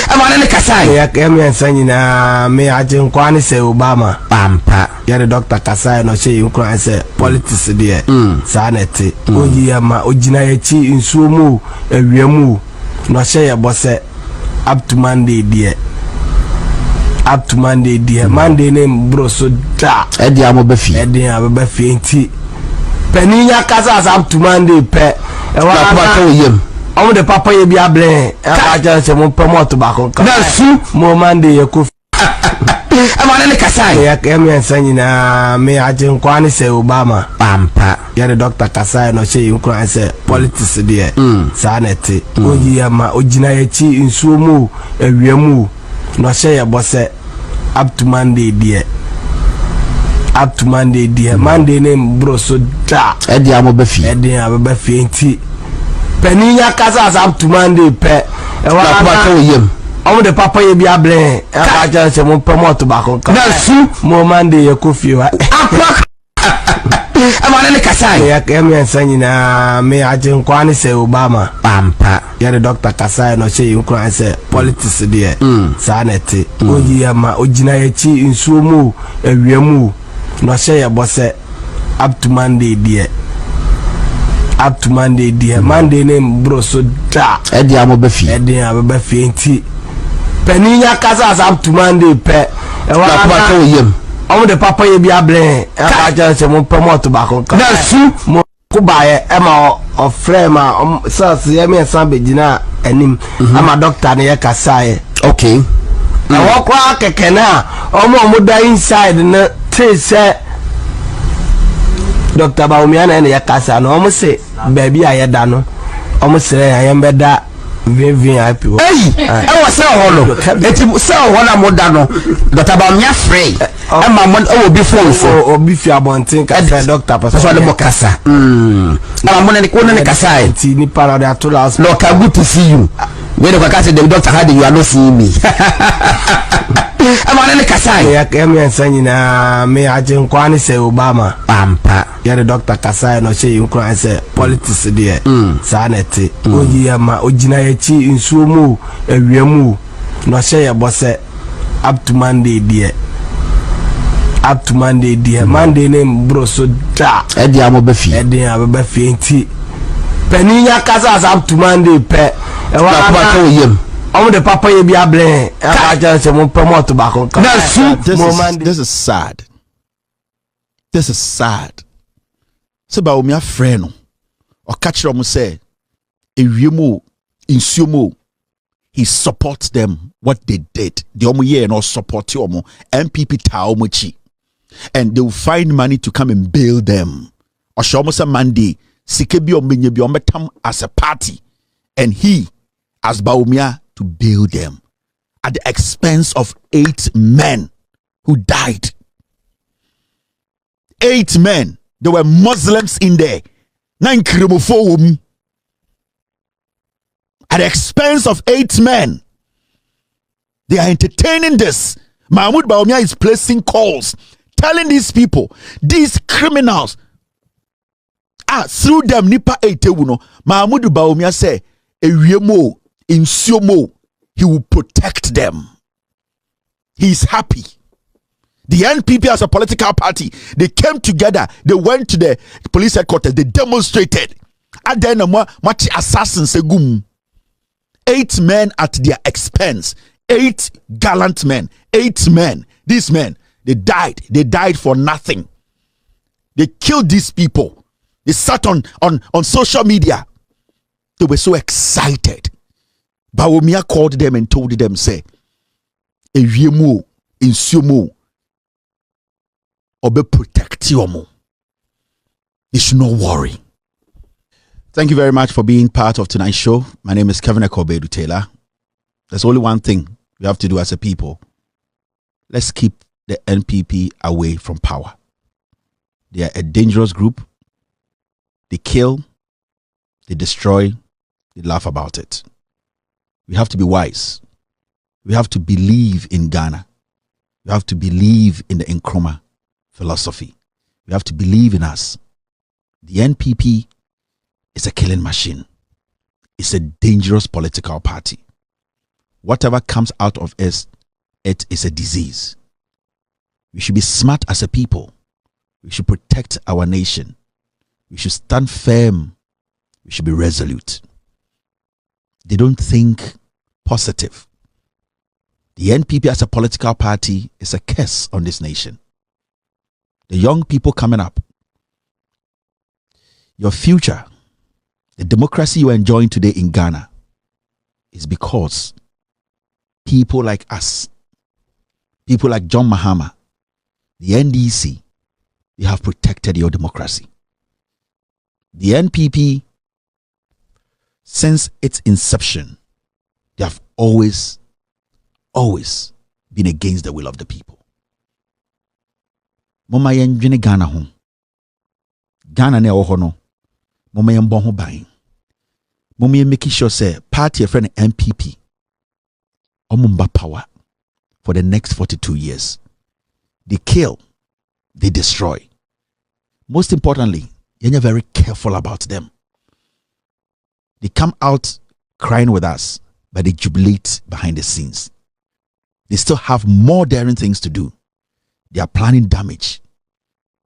ama ne kasai ya kemi nsanyina me aje nkwani se Obama ampa ya Dr. Kasai no she nkran se politics de sa na te oyi ama ogina yachi nsuo mu awiamu no she ya bose up to Monday de Monday name bro so da edi amobafi nti peninya kasa up to Monday pe e wa ka oyem omo de papa ye bia blen aja se mo promote ba ko na su mo Monday ye ko ama ne kasai ya kemi nsanyina me aje nkwani se Obama ampa ya Dr. Kasai no she nkran se politics de sa na te oyi ama ogina yachi nsuo mu awiamu no she ya bose up to Monday de Monday name bro so da edi amobafi nti peninya kasa up to Monday pe e wa ka oyem omo de papa ye bia blen aja se mo promote ba ko na su mo Monday ye ko fi wa apa ama ne kasai ya kemi nsanyina me aje nkwani se Obama ampa ya Dr. Kasai no she nkran se politics de sa na te oyi ama ogina yachi nsuo mu awiamu no she ya bose up to Monday de Monday name bro so da edi amobafi nti peninya kasa up to Monday pe e wa ka oyem omo de papa ye bia blen aja se mo promote ba ko na su mo ko bae e ma o frema sas ye me san begina anim ama doctor ne ye Kasai okay na wo kwa keke na omo da inside na te se Dr. Baumia na ye Kasa no omo se baby ayeda no omo sere ya yembeda VIP ei e wo se ho no eti se ho na moda no Dr. Baumia free e ma mo o bi phone so obi fi abontin ka se doctor person so le mo kasa na mo ne ko ne kasa ti ni para de atola no ka good to see you we the kasa the doctor had you are not seeing me ama ne kasai ya kemi nsanyina me aje nkwani se Obama ampa ya Dr. Kasai no she nkran se politics de sa na te oyi ama ogina yachi nsuo mu awiamu no she ya bose up to Monday de Monday name bro so da edi amobafi nti peninya kasa up to Monday pe e wa ka oyem omo de papa ye bia blen aja se mo promote ba ko na su This is sad. Se ba omi afre no o ka kire mo say ewiemu insuomo he supports them what they did. The omo ye no support omo MPP ta omo chi and they will find money to come and bail them. O show say Monday sike bi omenye bi ometam as a party and he as Baumia to bail them at the expense of 8 men who died. 8 men. There were Muslims in there. 9 criminal at the expense of 8 men. They are entertaining this. Mahmoud Baumia is placing calls, telling these people, these criminals, through them nipa 8 no. Mahmoud Baumia say, Ewiemo, Insuomo, he will protect them. He is happy. The NPP as a political party, they came together, they went to the police headquarters, they demonstrated. At the end of much assassins, 8 men at their expense. 8 gallant men. 8 men. These men, they died. They died for nothing. They killed these people. They sat on social media. They were so excited. Baumia called them and told them, say, Ewiemu, Insuomo, Obe protect you. You should not worry. Thank you very much for being part of tonight's show. My name is Kevin Ekobedu Taylor. There's only one thing we have to do as a people. Let's keep the NPP away from power. They are a dangerous group. They kill, they destroy, they laugh about it. We have to be wise. We have to believe in Ghana. We have to believe in the Nkrumah philosophy. We have to believe in us. The NPP is a killing machine. It's a dangerous political party. whatever comes out of it is a disease. We should be smart as a people. We should protect our nation. We should stand firm. We should be resolute. They don't think positive. The NPP as a political party is a curse on this nation. The young people coming up, your future, the democracy you are enjoying today in Ghana is because people like us, people like John Mahama, the NDC, they have protected your democracy. The NPP, since its inception, they have always been against the will of the people. Mama yenjene Ghana ho. Ghana ne oho no. Mama yembon ho ban. Mama yen make sure say party friend NPP omumba power for the next 42 years. They kill, they destroy. Most importantly, you're very careful about them. They come out crying with us, but they jubilate behind the scenes. They still have more daring things to do. They are planning damage.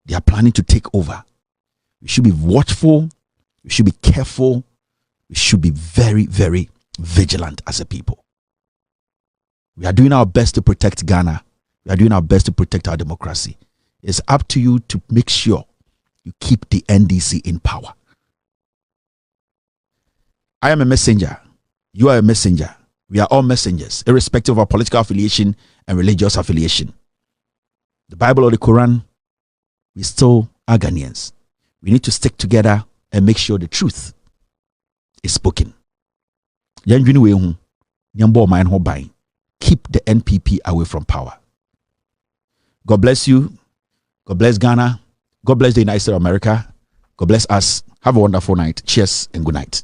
They are planning to take over. We should be watchful. We should be careful. We should be very, very vigilant as a people. We are doing our best to protect Ghana. We are doing our best to protect our democracy. It's up to you to make sure you keep the NDC in power. I am a messenger. You are a messenger. We are all messengers, irrespective of our political affiliation and religious affiliation. The Bible or the Quran, we still are Ghanaians. We need to stick together and make sure the truth is spoken. Keep the NPP away from power. God bless you. God bless Ghana. God bless the United States of America. God bless us. Have a wonderful night. Cheers and good night.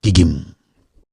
Gigim.